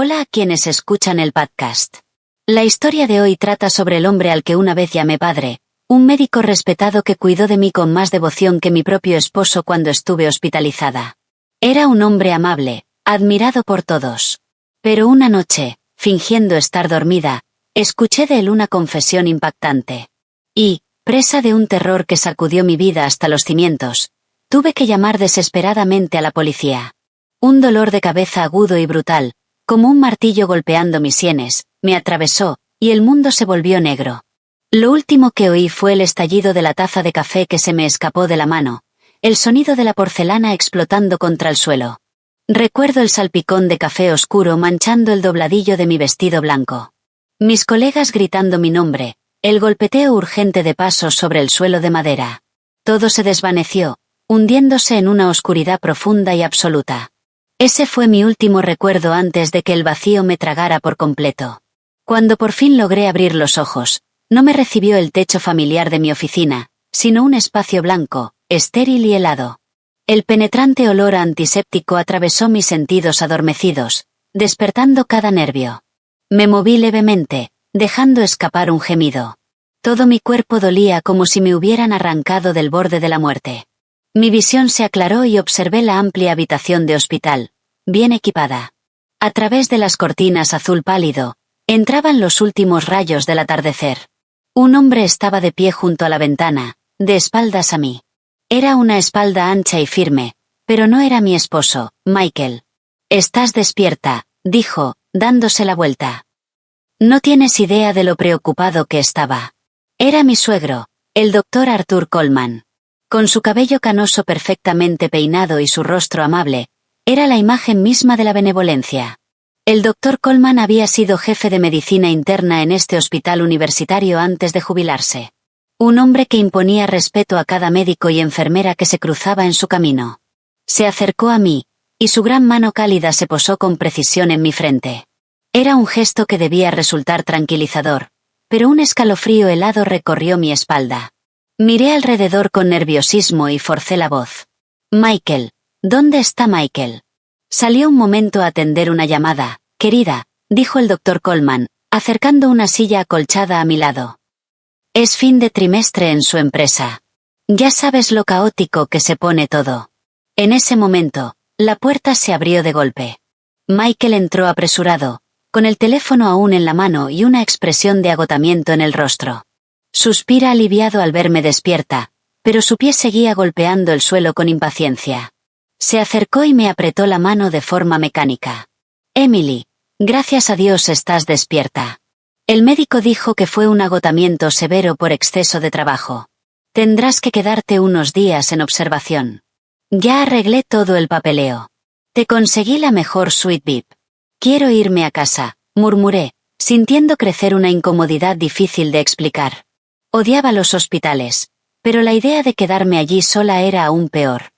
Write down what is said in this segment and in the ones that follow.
Hola a quienes escuchan el podcast. La historia de hoy trata sobre el hombre al que una vez llamé padre, un médico respetado que cuidó de mí con más devoción que mi propio esposo cuando estuve hospitalizada. Era un hombre amable, admirado por todos. Pero una noche, fingiendo estar dormida, escuché de él una confesión impactante. Y, presa de un terror que sacudió mi vida hasta los cimientos, tuve que llamar desesperadamente a la policía. Un dolor de cabeza agudo y brutal, como un martillo golpeando mis sienes, me atravesó, y el mundo se volvió negro. Lo último que oí fue el estallido de la taza de café que se me escapó de la mano, el sonido de la porcelana explotando contra el suelo. Recuerdo el salpicón de café oscuro manchando el dobladillo de mi vestido blanco. Mis colegas gritando mi nombre, el golpeteo urgente de pasos sobre el suelo de madera. Todo se desvaneció, hundiéndose en una oscuridad profunda y absoluta. Ese fue mi último recuerdo antes de que el vacío me tragara por completo. Cuando por fin logré abrir los ojos, no me recibió el techo familiar de mi oficina, sino un espacio blanco, estéril y helado. El penetrante olor a antiséptico atravesó mis sentidos adormecidos, despertando cada nervio. Me moví levemente, dejando escapar un gemido. Todo mi cuerpo dolía como si me hubieran arrancado del borde de la muerte. Mi visión se aclaró y observé la amplia habitación de hospital, bien equipada. A través de las cortinas azul pálido, entraban los últimos rayos del atardecer. Un hombre estaba de pie junto a la ventana, de espaldas a mí. Era una espalda ancha y firme, pero no era mi esposo, Michael. «Estás despierta», dijo, dándose la vuelta. No tienes idea de lo preocupado que estaba. Era mi suegro, el doctor Arthur Coleman. Con su cabello canoso perfectamente peinado y su rostro amable, era la imagen misma de la benevolencia. El doctor Coleman había sido jefe de medicina interna en este hospital universitario antes de jubilarse. Un hombre que imponía respeto a cada médico y enfermera que se cruzaba en su camino. Se acercó a mí, y su gran mano cálida se posó con precisión en mi frente. Era un gesto que debía resultar tranquilizador, pero un escalofrío helado recorrió mi espalda. Miré alrededor con nerviosismo y forcé la voz. «Michael, ¿dónde está Michael?» Salió un momento a atender una llamada. «Querida», dijo el doctor Coleman, acercando una silla acolchada a mi lado. «Es fin de trimestre en su empresa. Ya sabes lo caótico que se pone todo». En ese momento, la puerta se abrió de golpe. Michael entró apresurado, con el teléfono aún en la mano y una expresión de agotamiento en el rostro. Suspira aliviado al verme despierta, pero su pie seguía golpeando el suelo con impaciencia. Se acercó y me apretó la mano de forma mecánica. «Emily, gracias a Dios estás despierta. El médico dijo que fue un agotamiento severo por exceso de trabajo. Tendrás que quedarte unos días en observación. Ya arreglé todo el papeleo. Te conseguí la mejor suite VIP. Quiero irme a casa», murmuré, sintiendo crecer una incomodidad difícil de explicar. Odiaba los hospitales, pero la idea de quedarme allí sola era aún peor.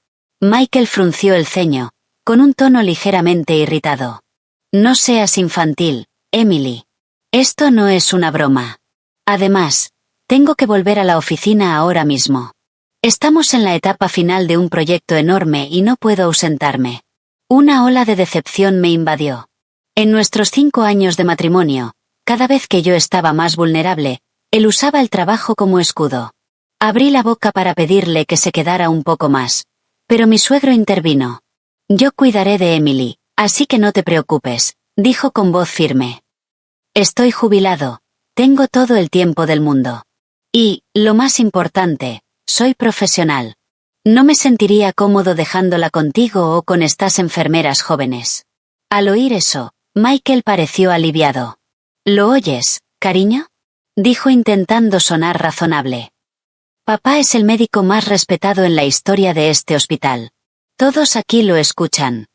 Michael frunció el ceño, con un tono ligeramente irritado. «No seas infantil, Emily. Esto no es una broma. Además, tengo que volver a la oficina ahora mismo. Estamos en la etapa final de un proyecto enorme y no puedo ausentarme». Una ola de decepción me invadió. En nuestros 5 años de matrimonio, cada vez que yo estaba más vulnerable, él usaba el trabajo como escudo. Abrí la boca para pedirle que se quedara un poco más, pero mi suegro intervino. «Yo cuidaré de Emily, así que no te preocupes», dijo con voz firme. «Estoy jubilado, tengo todo el tiempo del mundo. Y, lo más importante, soy profesional. No me sentiría cómodo dejándola contigo o con estas enfermeras jóvenes». Al oír eso, Michael pareció aliviado. «¿Lo oyes, cariño?», dijo intentando sonar razonable. «Papá es el médico más respetado en la historia de este hospital. Todos aquí lo escuchan.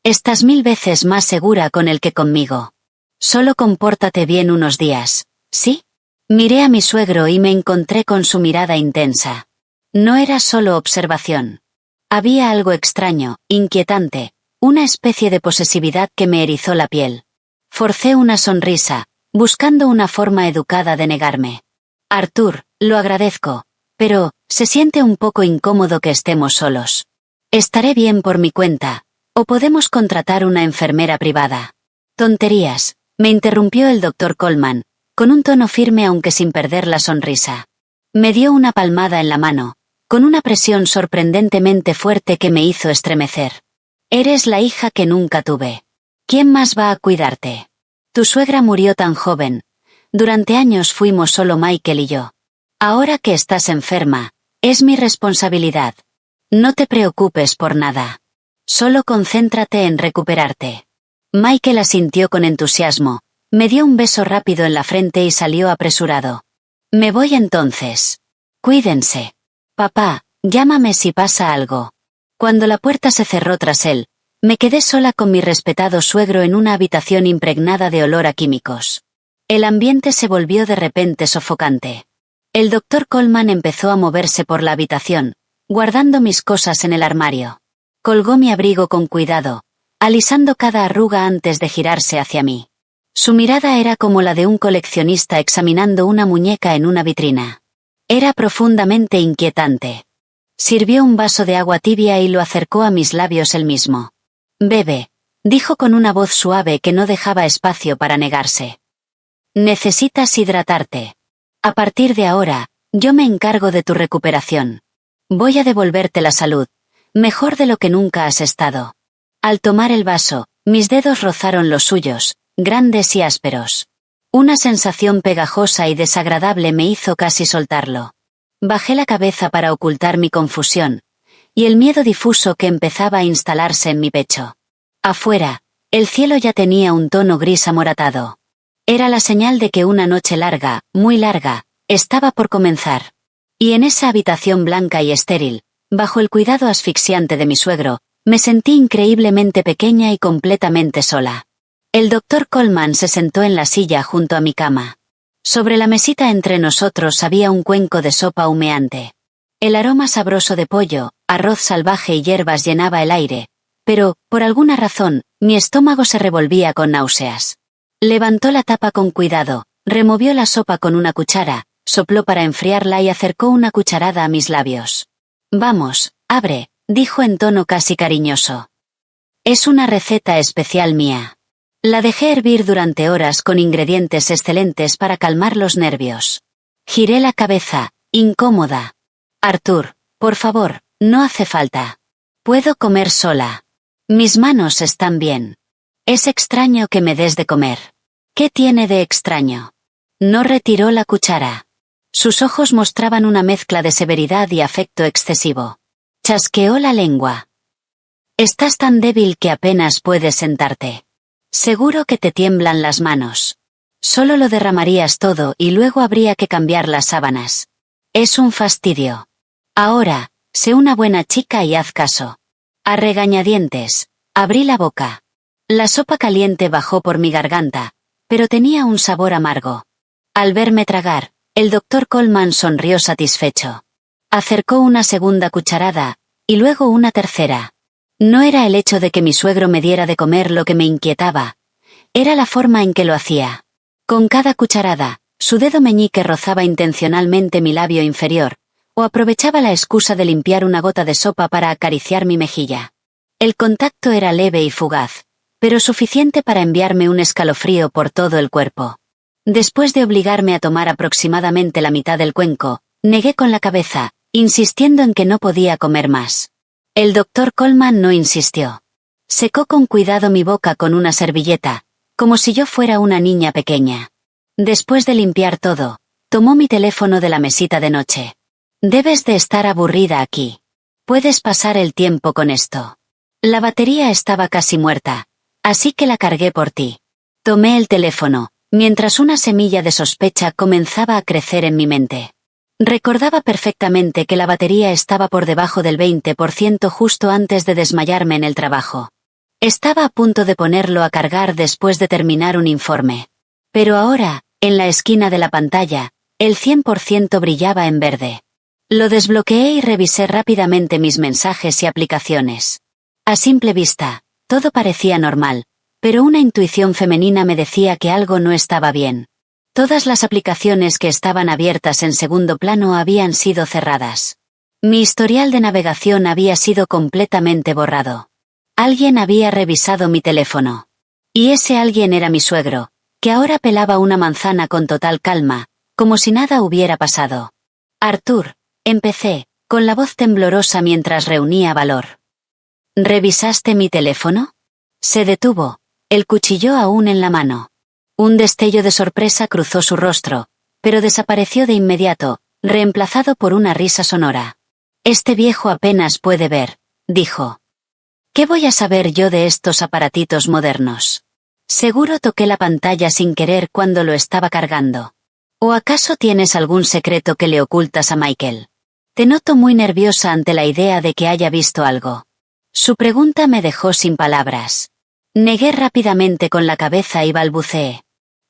Estás 1000 veces más segura con él que conmigo. Solo compórtate bien unos días, ¿sí?» Miré a mi suegro y me encontré con su mirada intensa. No era solo observación. Había algo extraño, inquietante, una especie de posesividad que me erizó la piel. Forcé una sonrisa, buscando una forma educada de negarme. «Arthur, lo agradezco, pero se siente un poco incómodo que estemos solos. Estaré bien por mi cuenta, o podemos contratar una enfermera privada. Tonterías, me interrumpió el doctor Coleman, con un tono firme aunque sin perder la sonrisa. Me dio una palmada en la mano, con una presión sorprendentemente fuerte que me hizo estremecer. Eres la hija que nunca tuve. ¿Quién más va a cuidarte? Tu suegra murió tan joven. Durante años fuimos solo Michael y yo. Ahora que estás enferma, es mi responsabilidad. No te preocupes por nada. Solo concéntrate en recuperarte. Michael asintió con entusiasmo, me dio un beso rápido en la frente y salió apresurado. Me voy entonces. Cuídense. Papá, llámame si pasa algo. Cuando la puerta se cerró tras él, me quedé sola con mi respetado suegro en una habitación impregnada de olor a químicos. El ambiente se volvió de repente sofocante. El doctor Coleman empezó a moverse por la habitación, guardando mis cosas en el armario. Colgó mi abrigo con cuidado, alisando cada arruga antes de girarse hacia mí. Su mirada era como la de un coleccionista examinando una muñeca en una vitrina. Era profundamente inquietante. Sirvió un vaso de agua tibia y lo acercó a mis labios él mismo. Bebe, dijo con una voz suave que no dejaba espacio para negarse. Necesitas hidratarte. A partir de ahora, yo me encargo de tu recuperación. Voy a devolverte la salud, mejor de lo que nunca has estado. Al tomar el vaso, mis dedos rozaron los suyos, grandes y ásperos. Una sensación pegajosa y desagradable me hizo casi soltarlo. Bajé la cabeza para ocultar mi confusión, y el miedo difuso que empezaba a instalarse en mi pecho. Afuera, el cielo ya tenía un tono gris amoratado. Era la señal de que una noche larga, muy larga, estaba por comenzar. Y en esa habitación blanca y estéril, bajo el cuidado asfixiante de mi suegro, me sentí increíblemente pequeña y completamente sola. El doctor Coleman se sentó en la silla junto a mi cama. Sobre la mesita entre nosotros había un cuenco de sopa humeante. El aroma sabroso de pollo, arroz salvaje y hierbas llenaba el aire, pero, por alguna razón, mi estómago se revolvía con náuseas. Levantó la tapa con cuidado, removió la sopa con una cuchara, sopló para enfriarla y acercó una cucharada a mis labios. Vamos, abre, dijo en tono casi cariñoso. Es una receta especial mía. La dejé hervir durante horas con ingredientes excelentes para calmar los nervios. Giré la cabeza, incómoda. Arthur, por favor, no hace falta. Puedo comer sola. Mis manos están bien. Es extraño que me des de comer. ¿Qué tiene de extraño? No retiró la cuchara. Sus ojos mostraban una mezcla de severidad y afecto excesivo. Chasqueó la lengua. Estás tan débil que apenas puedes sentarte. Seguro que te tiemblan las manos. Solo lo derramarías todo y luego habría que cambiar las sábanas. Es un fastidio. Ahora, sé una buena chica y haz caso. A regañadientes, abrí la boca. La sopa caliente bajó por mi garganta, pero tenía un sabor amargo. Al verme tragar, el doctor Coleman sonrió satisfecho. Acercó una segunda cucharada, y luego una tercera. No era el hecho de que mi suegro me diera de comer lo que me inquietaba. Era la forma en que lo hacía. Con cada cucharada, su dedo meñique rozaba intencionalmente mi labio inferior, o aprovechaba la excusa de limpiar una gota de sopa para acariciar mi mejilla. El contacto era leve y fugaz, pero suficiente para enviarme un escalofrío por todo el cuerpo. Después de obligarme a tomar aproximadamente la mitad del cuenco, negué con la cabeza, insistiendo en que no podía comer más. El doctor Coleman no insistió. Secó con cuidado mi boca con una servilleta, como si yo fuera una niña pequeña. Después de limpiar todo, tomó mi teléfono de la mesita de noche. Debes de estar aburrida aquí. Puedes pasar el tiempo con esto. La batería estaba casi muerta, así que la cargué por ti. Tomé el teléfono, mientras una semilla de sospecha comenzaba a crecer en mi mente. Recordaba perfectamente que la batería estaba por debajo del 20% justo antes de desmayarme en el trabajo. Estaba a punto de ponerlo a cargar después de terminar un informe. Pero ahora, en la esquina de la pantalla, el 100% brillaba en verde. Lo desbloqueé y revisé rápidamente mis mensajes y aplicaciones. A simple vista, todo parecía normal, pero una intuición femenina me decía que algo no estaba bien. Todas las aplicaciones que estaban abiertas en segundo plano habían sido cerradas. Mi historial de navegación había sido completamente borrado. Alguien había revisado mi teléfono. Y ese alguien era mi suegro, que ahora pelaba una manzana con total calma, como si nada hubiera pasado. Arthur, empecé, con la voz temblorosa mientras reunía valor. ¿Revisaste mi teléfono? Se detuvo, el cuchillo aún en la mano. Un destello de sorpresa cruzó su rostro, pero desapareció de inmediato, reemplazado por una risa sonora. Este viejo apenas puede ver, dijo. ¿Qué voy a saber yo de estos aparatitos modernos? Seguro toqué la pantalla sin querer cuando lo estaba cargando. ¿O acaso tienes algún secreto que le ocultas a Michael? Te noto muy nerviosa ante la idea de que haya visto algo. Su pregunta me dejó sin palabras. Negué rápidamente con la cabeza y balbuceé.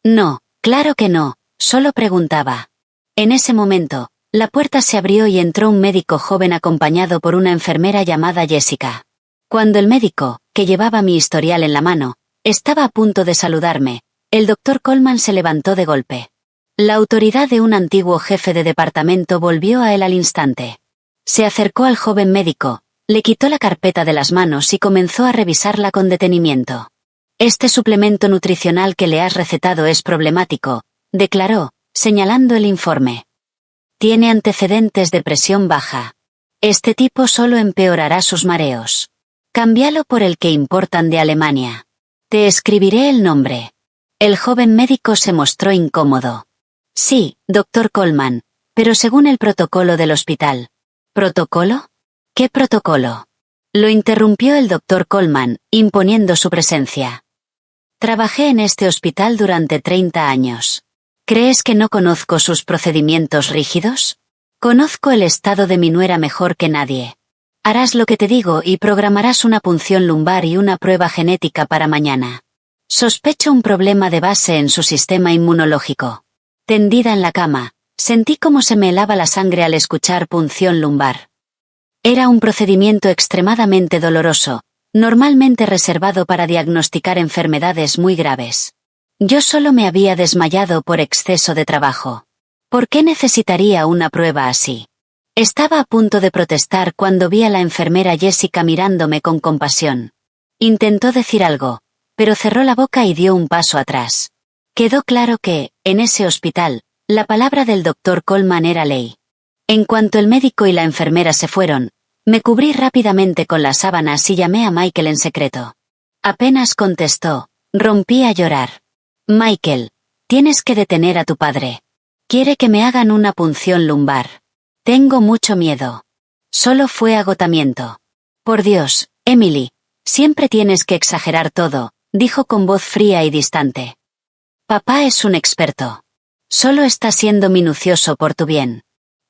No, claro que no, solo preguntaba. En ese momento, la puerta se abrió y entró un médico joven acompañado por una enfermera llamada Jessica. Cuando el médico, que llevaba mi historial en la mano, estaba a punto de saludarme, el doctor Coleman se levantó de golpe. La autoridad de un antiguo jefe de departamento volvió a él al instante. Se acercó al joven médico, le quitó la carpeta de las manos y comenzó a revisarla con detenimiento. Este suplemento nutricional que le has recetado es problemático, declaró, señalando el informe. Tiene antecedentes de presión baja. Este tipo solo empeorará sus mareos. Cámbialo por el que importan de Alemania. Te escribiré el nombre. El joven médico se mostró incómodo. Sí, doctor Coleman, pero según el protocolo del hospital. ¿Protocolo? ¿Qué protocolo? Lo interrumpió el doctor Coleman, imponiendo su presencia. Trabajé en este hospital durante 30 años. ¿Crees que no conozco sus procedimientos rígidos? Conozco el estado de mi nuera mejor que nadie. Harás lo que te digo y programarás una punción lumbar y una prueba genética para mañana. Sospecho un problema de base en su sistema inmunológico. Tendida en la cama, sentí cómo se me helaba la sangre al escuchar punción lumbar. Era un procedimiento extremadamente doloroso, normalmente reservado para diagnosticar enfermedades muy graves. Yo solo me había desmayado por exceso de trabajo. ¿Por qué necesitaría una prueba así? Estaba a punto de protestar cuando vi a la enfermera Jessica mirándome con compasión. Intentó decir algo, pero cerró la boca y dio un paso atrás. Quedó claro que, en ese hospital, la palabra del doctor Coleman era ley. En cuanto el médico y la enfermera se fueron, me cubrí rápidamente con las sábanas y llamé a Michael en secreto. Apenas contestó, rompí a llorar. Michael, tienes que detener a tu padre. Quiere que me hagan una punción lumbar. Tengo mucho miedo. Solo fue agotamiento. Por Dios, Emily, siempre tienes que exagerar todo, dijo con voz fría y distante. Papá es un experto. Solo está siendo minucioso por tu bien.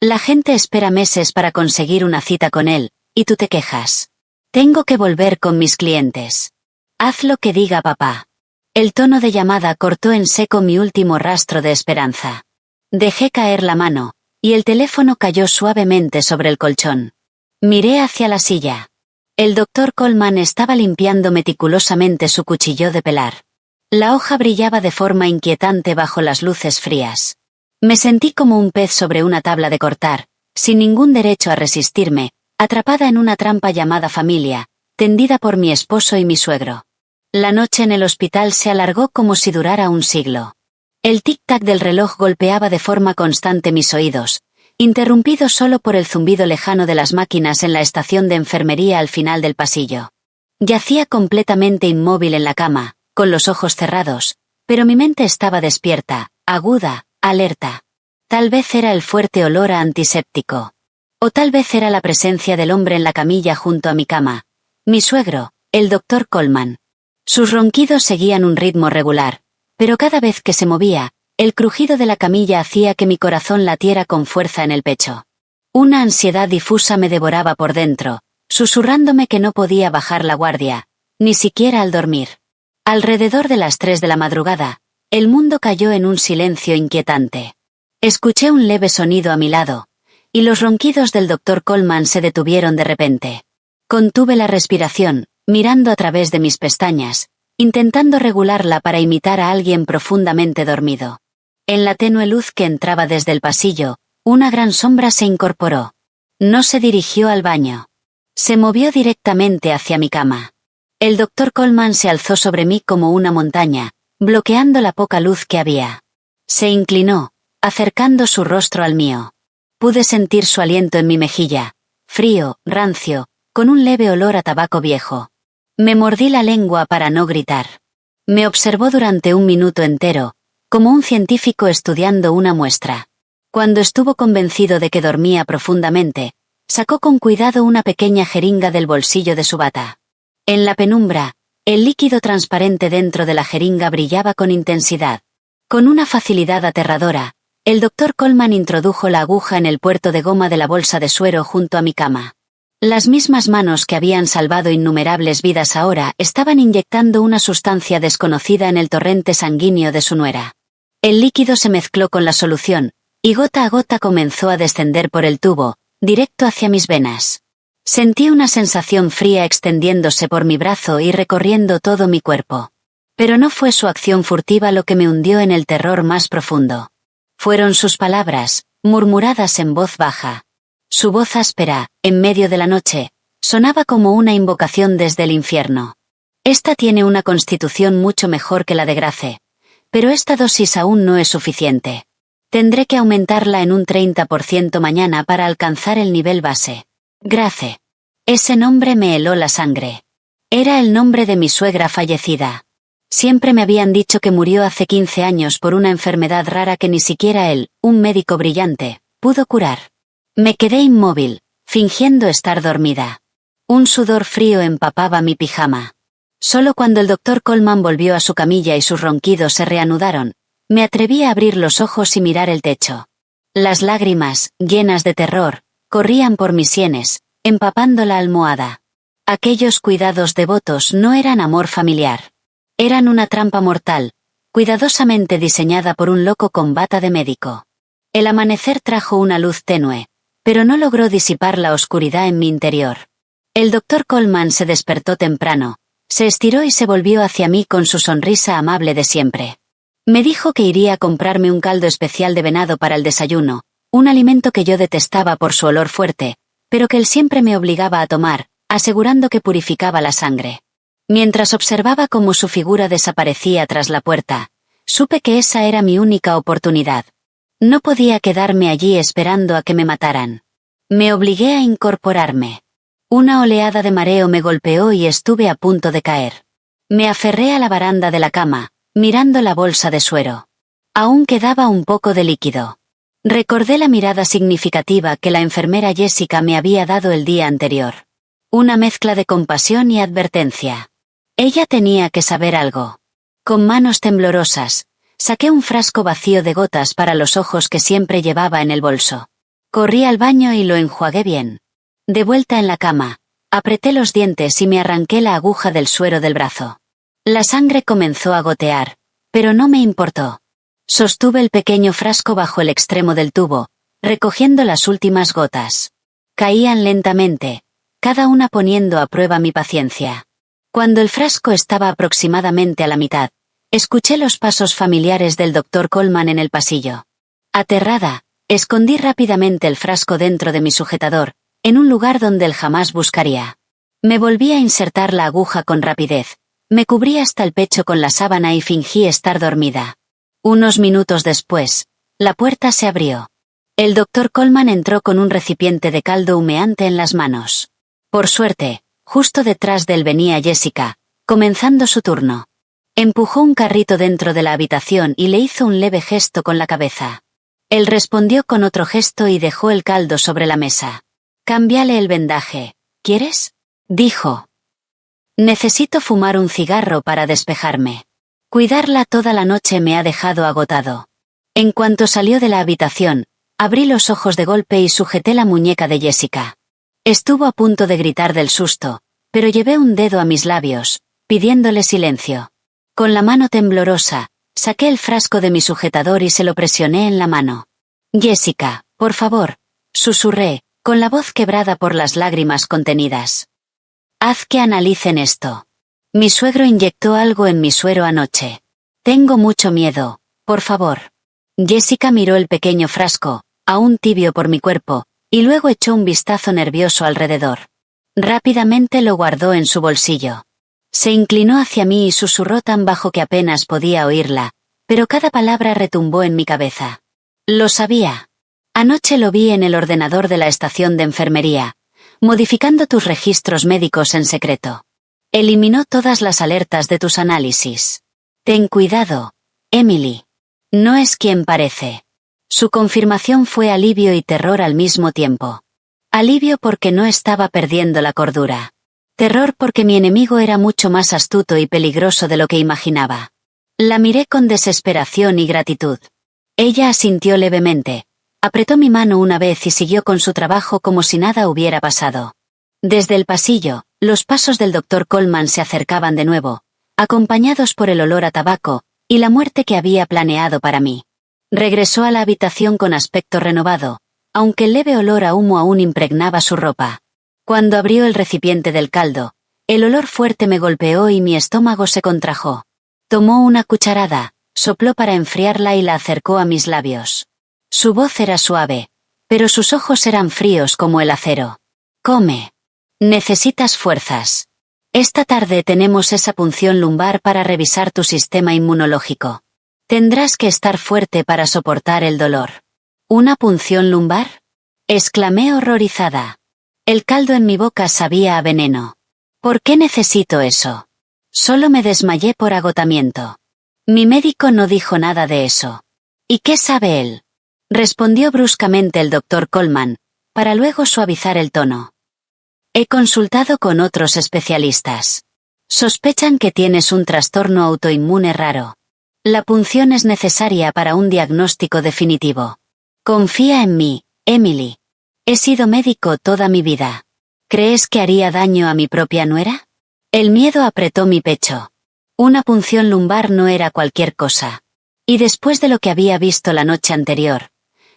La gente espera meses para conseguir una cita con él, y tú te quejas. Tengo que volver con mis clientes. Haz lo que diga papá. El tono de llamada cortó en seco mi último rastro de esperanza. Dejé caer la mano, y el teléfono cayó suavemente sobre el colchón. Miré hacia la silla. El doctor Coleman estaba limpiando meticulosamente su cuchillo de pelar. La hoja brillaba de forma inquietante bajo las luces frías. Me sentí como un pez sobre una tabla de cortar, sin ningún derecho a resistirme, atrapada en una trampa llamada familia, tendida por mi esposo y mi suegro. La noche en el hospital se alargó como si durara un siglo. El tic-tac del reloj golpeaba de forma constante mis oídos, interrumpido solo por el zumbido lejano de las máquinas en la estación de enfermería al final del pasillo. Yacía completamente inmóvil en la cama, con los ojos cerrados, pero mi mente estaba despierta, aguda, alerta. Tal vez era el fuerte olor a antiséptico. O tal vez era la presencia del hombre en la camilla junto a mi cama. Mi suegro, el doctor Coleman. Sus ronquidos seguían un ritmo regular, pero cada vez que se movía, el crujido de la camilla hacía que mi corazón latiera con fuerza en el pecho. Una ansiedad difusa me devoraba por dentro, susurrándome que no podía bajar la guardia, ni siquiera al dormir. Alrededor de las 3 de la madrugada, el mundo cayó en un silencio inquietante. Escuché un leve sonido a mi lado, y los ronquidos del doctor Coleman se detuvieron de repente. Contuve la respiración, mirando a través de mis pestañas, intentando regularla para imitar a alguien profundamente dormido. En la tenue luz que entraba desde el pasillo, una gran sombra se incorporó. No se dirigió al baño. Se movió directamente hacia mi cama. El doctor Coleman se alzó sobre mí como una montaña, bloqueando la poca luz que había. Se inclinó, acercando su rostro al mío. Pude sentir su aliento en mi mejilla, frío, rancio, con un leve olor a tabaco viejo. Me mordí la lengua para no gritar. Me observó durante un minuto entero, como un científico estudiando una muestra. Cuando estuvo convencido de que dormía profundamente, sacó con cuidado una pequeña jeringa del bolsillo de su bata. En la penumbra, el líquido transparente dentro de la jeringa brillaba con intensidad. Con una facilidad aterradora, el doctor Coleman introdujo la aguja en el puerto de goma de la bolsa de suero junto a mi cama. Las mismas manos que habían salvado innumerables vidas ahora estaban inyectando una sustancia desconocida en el torrente sanguíneo de su nuera. El líquido se mezcló con la solución, y gota a gota comenzó a descender por el tubo, directo hacia mis venas. Sentí una sensación fría extendiéndose por mi brazo y recorriendo todo mi cuerpo. Pero no fue su acción furtiva lo que me hundió en el terror más profundo. Fueron sus palabras, murmuradas en voz baja. Su voz áspera, en medio de la noche, sonaba como una invocación desde el infierno. Esta tiene una constitución mucho mejor que la de Grace, pero esta dosis aún no es suficiente. Tendré que aumentarla en un 30% mañana para alcanzar el nivel base. Grace. Ese nombre me heló la sangre. Era el nombre de mi suegra fallecida. Siempre me habían dicho que murió hace 15 años por una enfermedad rara que ni siquiera él, un médico brillante, pudo curar. Me quedé inmóvil, fingiendo estar dormida. Un sudor frío empapaba mi pijama. Solo cuando el doctor Coleman volvió a su camilla y sus ronquidos se reanudaron, me atreví a abrir los ojos y mirar el techo. Las lágrimas, llenas de terror, corrían por mis sienes, empapando la almohada. Aquellos cuidados devotos no eran amor familiar. Eran una trampa mortal, cuidadosamente diseñada por un loco con bata de médico. El amanecer trajo una luz tenue, pero no logró disipar la oscuridad en mi interior. El doctor Coleman se despertó temprano, se estiró y se volvió hacia mí con su sonrisa amable de siempre. Me dijo que iría a comprarme un caldo especial de venado para el desayuno, un alimento que yo detestaba por su olor fuerte, pero que él siempre me obligaba a tomar, asegurando que purificaba la sangre. Mientras observaba cómo su figura desaparecía tras la puerta, supe que esa era mi única oportunidad. No podía quedarme allí esperando a que me mataran. Me obligué a incorporarme. Una oleada de mareo me golpeó y estuve a punto de caer. Me aferré a la baranda de la cama, mirando la bolsa de suero. Aún quedaba un poco de líquido. Recordé la mirada significativa que la enfermera Jessica me había dado el día anterior. Una mezcla de compasión y advertencia. Ella tenía que saber algo. Con manos temblorosas, saqué un frasco vacío de gotas para los ojos que siempre llevaba en el bolso. Corrí al baño y lo enjuagué bien. De vuelta en la cama, apreté los dientes y me arranqué la aguja del suero del brazo. La sangre comenzó a gotear, pero no me importó. Sostuve el pequeño frasco bajo el extremo del tubo, recogiendo las últimas gotas. Caían lentamente, cada una poniendo a prueba mi paciencia. Cuando el frasco estaba aproximadamente a la mitad, escuché los pasos familiares del doctor Coleman en el pasillo. Aterrada, escondí rápidamente el frasco dentro de mi sujetador, en un lugar donde él jamás buscaría. Me volví a insertar la aguja con rapidez, me cubrí hasta el pecho con la sábana y fingí estar dormida. Unos minutos después, la puerta se abrió. El doctor Coleman entró con un recipiente de caldo humeante en las manos. Por suerte, justo detrás de él venía Jessica, comenzando su turno. Empujó un carrito dentro de la habitación y le hizo un leve gesto con la cabeza. Él respondió con otro gesto y dejó el caldo sobre la mesa. «Cámbiale el vendaje, ¿quieres?», dijo. «Necesito fumar un cigarro para despejarme. Cuidarla toda la noche me ha dejado agotado». En cuanto salió de la habitación, abrí los ojos de golpe y sujeté la muñeca de Jessica. Estuvo a punto de gritar del susto, pero llevé un dedo a mis labios, pidiéndole silencio. Con la mano temblorosa, saqué el frasco de mi sujetador y se lo presioné en la mano. «Jessica, por favor», susurré, con la voz quebrada por las lágrimas contenidas. «Haz que analicen esto. Mi suegro inyectó algo en mi suero anoche. Tengo mucho miedo, por favor». Jessica miró el pequeño frasco, aún tibio por mi cuerpo, y luego echó un vistazo nervioso alrededor. Rápidamente lo guardó en su bolsillo. Se inclinó hacia mí y susurró tan bajo que apenas podía oírla, pero cada palabra retumbó en mi cabeza. Lo sabía. Anoche lo vi en el ordenador de la estación de enfermería, modificando tus registros médicos en secreto. Eliminó todas las alertas de tus análisis. Ten cuidado, Emily. No es quien parece. Su confirmación fue alivio y terror al mismo tiempo. Alivio porque no estaba perdiendo la cordura. Terror porque mi enemigo era mucho más astuto y peligroso de lo que imaginaba. La miré con desesperación y gratitud. Ella asintió levemente, apretó mi mano una vez y siguió con su trabajo como si nada hubiera pasado. Desde el pasillo, los pasos del doctor Coleman se acercaban de nuevo, acompañados por el olor a tabaco y la muerte que había planeado para mí. Regresó a la habitación con aspecto renovado, aunque el leve olor a humo aún impregnaba su ropa. Cuando abrió el recipiente del caldo, el olor fuerte me golpeó y mi estómago se contrajo. Tomó una cucharada, sopló para enfriarla y la acercó a mis labios. Su voz era suave, pero sus ojos eran fríos como el acero. Come. Necesitas fuerzas. Esta tarde tenemos esa punción lumbar para revisar tu sistema inmunológico. Tendrás que estar fuerte para soportar el dolor. ¿Una punción lumbar? Exclamé horrorizada. El caldo en mi boca sabía a veneno. ¿Por qué necesito eso? Solo me desmayé por agotamiento. Mi médico no dijo nada de eso. ¿Y qué sabe él? Respondió bruscamente el doctor Coleman, para luego suavizar el tono. He consultado con otros especialistas. Sospechan que tienes un trastorno autoinmune raro. La punción es necesaria para un diagnóstico definitivo. Confía en mí, Emily. He sido médico toda mi vida. ¿Crees que haría daño a mi propia nuera? El miedo apretó mi pecho. Una punción lumbar no era cualquier cosa. Y después de lo que había visto la noche anterior,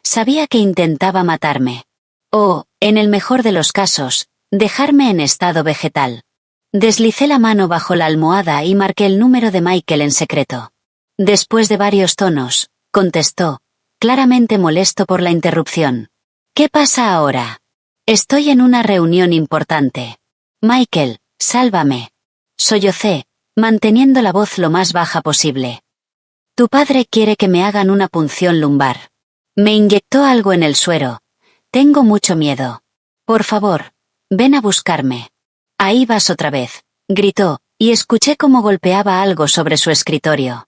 sabía que intentaba matarme. O, en el mejor de los casos, dejarme en estado vegetal. Deslicé la mano bajo la almohada y marqué el número de Michael en secreto. Después de varios tonos, contestó, claramente molesto por la interrupción. ¿Qué pasa ahora? Estoy en una reunión importante. Michael, sálvame. Sollocé, manteniendo la voz lo más baja posible. Tu padre quiere que me hagan una punción lumbar. Me inyectó algo en el suero. Tengo mucho miedo. Por favor, ven a buscarme. Ahí vas otra vez, gritó, y escuché cómo golpeaba algo sobre su escritorio.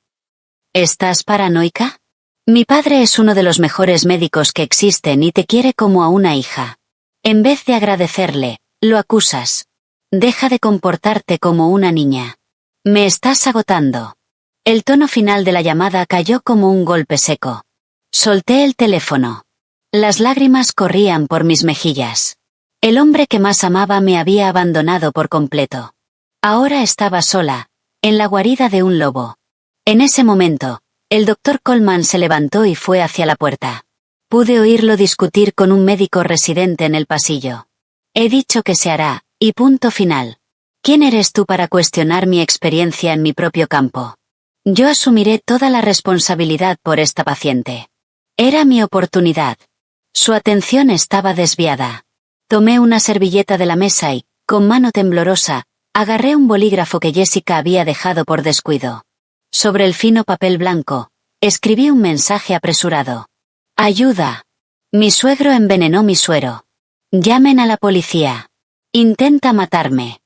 ¿Estás paranoica? Mi padre es uno de los mejores médicos que existen y te quiere como a una hija. En vez de agradecerle, lo acusas. Deja de comportarte como una niña. Me estás agotando. El tono final de la llamada cayó como un golpe seco. Solté el teléfono. Las lágrimas corrían por mis mejillas. El hombre que más amaba me había abandonado por completo. Ahora estaba sola, en la guarida de un lobo. En ese momento, el doctor Coleman se levantó y fue hacia la puerta. Pude oírlo discutir con un médico residente en el pasillo. He dicho que se hará, y punto final. ¿Quién eres tú para cuestionar mi experiencia en mi propio campo? Yo asumiré toda la responsabilidad por esta paciente. Era mi oportunidad. Su atención estaba desviada. Tomé una servilleta de la mesa y, con mano temblorosa, agarré un bolígrafo que Jessica había dejado por descuido. Sobre el fino papel blanco, escribí un mensaje apresurado. Ayuda. Mi suegro envenenó mi suero. Llamen a la policía. Intenta matarme.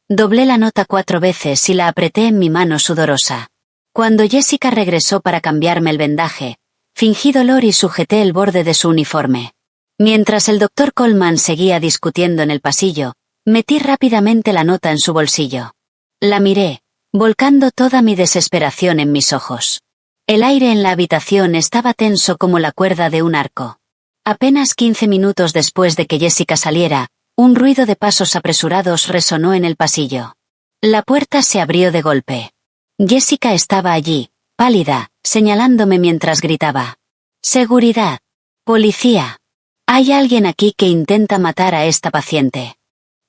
Doblé la nota 4 veces y la apreté en mi mano sudorosa. Cuando Jessica regresó para cambiarme el vendaje, fingí dolor y sujeté el borde de su uniforme. Mientras el doctor Coleman seguía discutiendo en el pasillo, metí rápidamente la nota en su bolsillo. La miré, volcando toda mi desesperación en mis ojos. El aire en la habitación estaba tenso como la cuerda de un arco. Apenas 15 minutos después de que Jessica saliera, un ruido de pasos apresurados resonó en el pasillo. La puerta se abrió de golpe. Jessica estaba allí, pálida, señalándome mientras gritaba. ¡Seguridad! ¡Policía! Hay alguien aquí que intenta matar a esta paciente.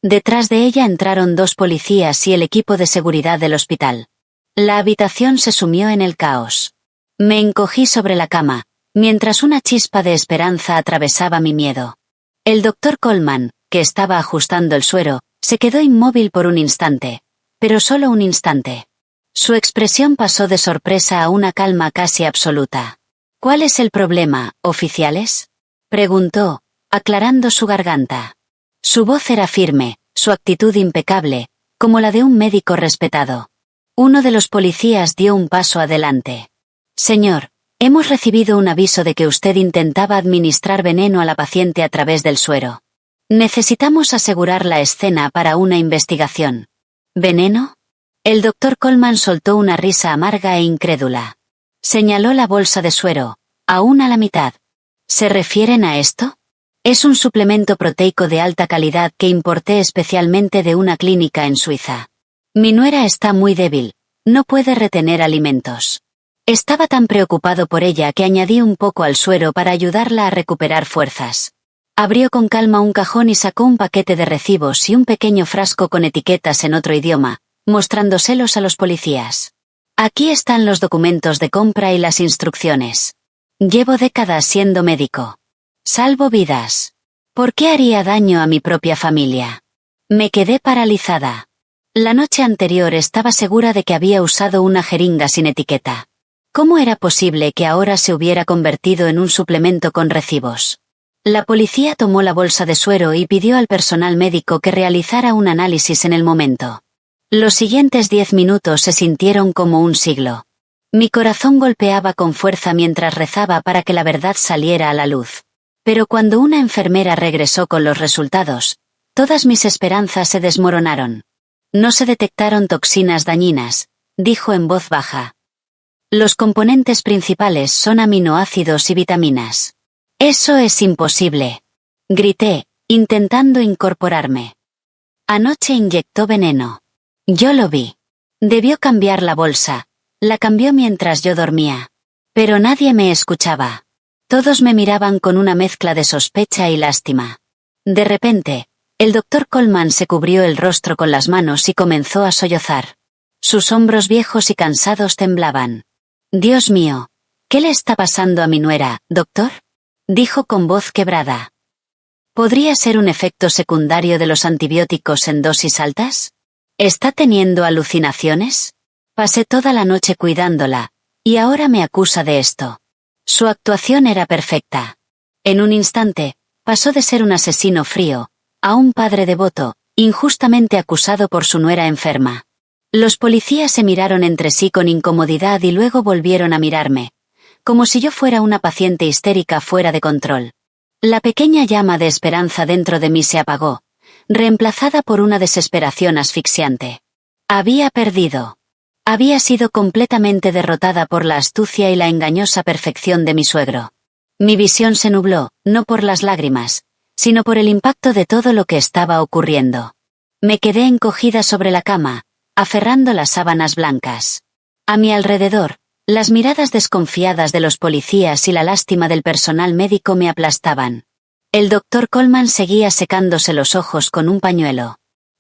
Detrás de ella entraron 2 policías y el equipo de seguridad del hospital. La habitación se sumió en el caos. Me encogí sobre la cama, mientras una chispa de esperanza atravesaba mi miedo. El doctor Coleman, que estaba ajustando el suero, se quedó inmóvil por un instante, pero solo un instante. Su expresión pasó de sorpresa a una calma casi absoluta. ¿Cuál es el problema, oficiales?, preguntó, aclarando su garganta. Su voz era firme, su actitud impecable, como la de un médico respetado. Uno de los policías dio un paso adelante. Señor, hemos recibido un aviso de que usted intentaba administrar veneno a la paciente a través del suero. Necesitamos asegurar la escena para una investigación. ¿Veneno? El doctor Coleman soltó una risa amarga e incrédula. Señaló la bolsa de suero, aún a la mitad. ¿Se refieren a esto? Es un suplemento proteico de alta calidad que importé especialmente de una clínica en Suiza. Mi nuera está muy débil, no puede retener alimentos. Estaba tan preocupado por ella que añadí un poco al suero para ayudarla a recuperar fuerzas. Abrió con calma un cajón y sacó un paquete de recibos y un pequeño frasco con etiquetas en otro idioma, mostrándoselos a los policías. Aquí están los documentos de compra y las instrucciones. Llevo décadas siendo médico. Salvo vidas. ¿Por qué haría daño a mi propia familia? Me quedé paralizada. La noche anterior estaba segura de que había usado una jeringa sin etiqueta. ¿Cómo era posible que ahora se hubiera convertido en un suplemento con recibos? La policía tomó la bolsa de suero y pidió al personal médico que realizara un análisis en el momento. Los siguientes 10 minutos se sintieron como un siglo. Mi corazón golpeaba con fuerza mientras rezaba para que la verdad saliera a la luz. Pero cuando una enfermera regresó con los resultados, todas mis esperanzas se desmoronaron. No se detectaron toxinas dañinas, dijo en voz baja. Los componentes principales son aminoácidos y vitaminas. Eso es imposible. Grité, intentando incorporarme. Anoche inyectó veneno. Yo lo vi. Debió cambiar la bolsa. La cambió mientras yo dormía. Pero nadie me escuchaba. Todos me miraban con una mezcla de sospecha y lástima. De repente, el doctor Coleman se cubrió el rostro con las manos y comenzó a sollozar. Sus hombros viejos y cansados temblaban. Dios mío, ¿qué le está pasando a mi nuera, doctor?, dijo con voz quebrada. ¿Podría ser un efecto secundario de los antibióticos en dosis altas? ¿Está teniendo alucinaciones? Pasé toda la noche cuidándola, y ahora me acusa de esto. Su actuación era perfecta. En un instante, pasó de ser un asesino frío, a un padre devoto, injustamente acusado por su nuera enferma. Los policías se miraron entre sí con incomodidad y luego volvieron a mirarme, como si yo fuera una paciente histérica fuera de control. La pequeña llama de esperanza dentro de mí se apagó, reemplazada por una desesperación asfixiante. Había perdido. Había sido completamente derrotada por la astucia y la engañosa perfección de mi suegro. Mi visión se nubló, no por las lágrimas, sino por el impacto de todo lo que estaba ocurriendo. Me quedé encogida sobre la cama, aferrando las sábanas blancas. A mi alrededor, las miradas desconfiadas de los policías y la lástima del personal médico me aplastaban. El doctor Coleman seguía secándose los ojos con un pañuelo.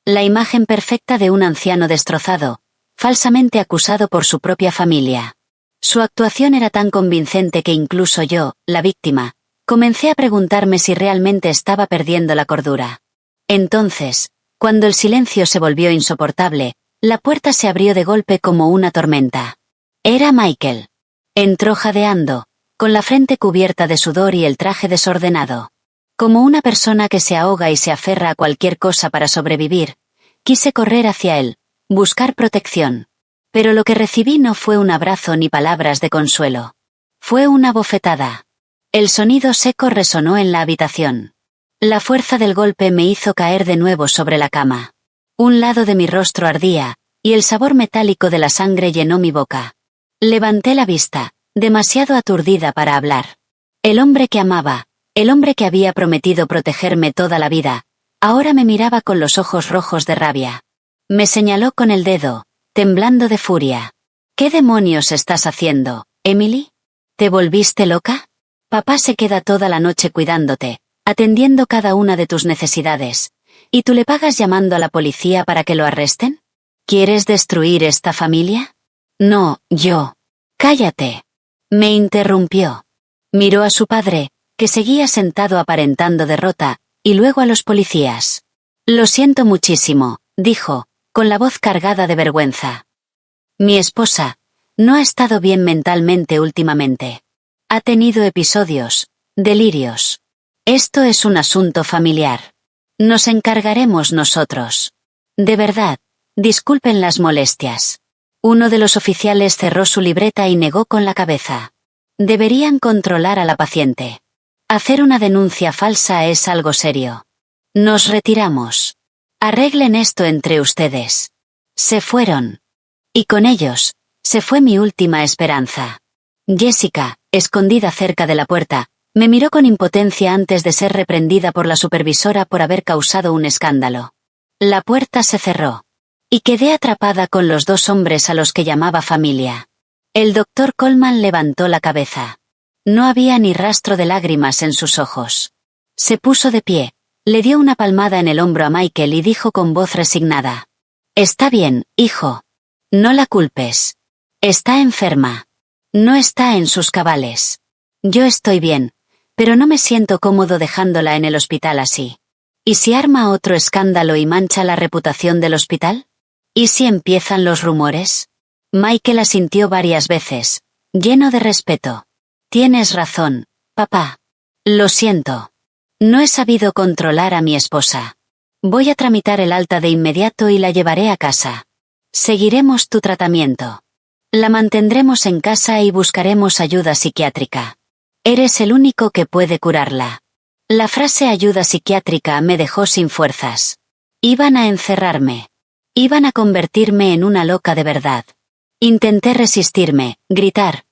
La imagen perfecta de un anciano destrozado, falsamente acusado por su propia familia. Su actuación era tan convincente que incluso yo, la víctima, comencé a preguntarme si realmente estaba perdiendo la cordura. Entonces, cuando el silencio se volvió insoportable, la puerta se abrió de golpe como una tormenta. Era Michael. Entró jadeando, con la frente cubierta de sudor y el traje desordenado. Como una persona que se ahoga y se aferra a cualquier cosa para sobrevivir, quise correr hacia él, buscar protección. Pero lo que recibí no fue un abrazo ni palabras de consuelo. Fue una bofetada. El sonido seco resonó en la habitación. La fuerza del golpe me hizo caer de nuevo sobre la cama. Un lado de mi rostro ardía, y el sabor metálico de la sangre llenó mi boca. Levanté la vista, demasiado aturdida para hablar. El hombre que amaba, el hombre que había prometido protegerme toda la vida, ahora me miraba con los ojos rojos de rabia. Me señaló con el dedo, temblando de furia. ¿Qué demonios estás haciendo, Emily? ¿Te volviste loca? Papá se queda toda la noche cuidándote, atendiendo cada una de tus necesidades, ¿y tú le pagas llamando a la policía para que lo arresten? ¿Quieres destruir esta familia? No, yo. Cállate. Me interrumpió. Miró a su padre, que seguía sentado aparentando derrota, y luego a los policías. Lo siento muchísimo, dijo, con la voz cargada de vergüenza. Mi esposa no ha estado bien mentalmente últimamente. Ha tenido episodios, delirios. Esto es un asunto familiar. Nos encargaremos nosotros. De verdad, disculpen las molestias. Uno de los oficiales cerró su libreta y negó con la cabeza. Deberían controlar a la paciente. Hacer una denuncia falsa es algo serio. Nos retiramos. Arreglen esto entre ustedes. Se fueron. Y con ellos, se fue mi última esperanza. Jessica, escondida cerca de la puerta, me miró con impotencia antes de ser reprendida por la supervisora por haber causado un escándalo. La puerta se cerró. Y quedé atrapada con los dos hombres a los que llamaba familia. El doctor Coleman levantó la cabeza. No había ni rastro de lágrimas en sus ojos. Se puso de pie, le dio una palmada en el hombro a Michael y dijo con voz resignada: «Está bien, hijo. No la culpes. Está enferma. No está en sus cabales. Yo estoy bien, pero no me siento cómodo dejándola en el hospital así. ¿Y si arma otro escándalo y mancha la reputación del hospital? ¿Y si empiezan los rumores?» Michael asintió varias veces, lleno de respeto. «Tienes razón, papá. Lo siento. No he sabido controlar a mi esposa. Voy a tramitar el alta de inmediato y la llevaré a casa. Seguiremos tu tratamiento. La mantendremos en casa y buscaremos ayuda psiquiátrica. Eres el único que puede curarla». La frase ayuda psiquiátrica me dejó sin fuerzas. Iban a encerrarme. Iban a convertirme en una loca de verdad. Intenté resistirme, gritar,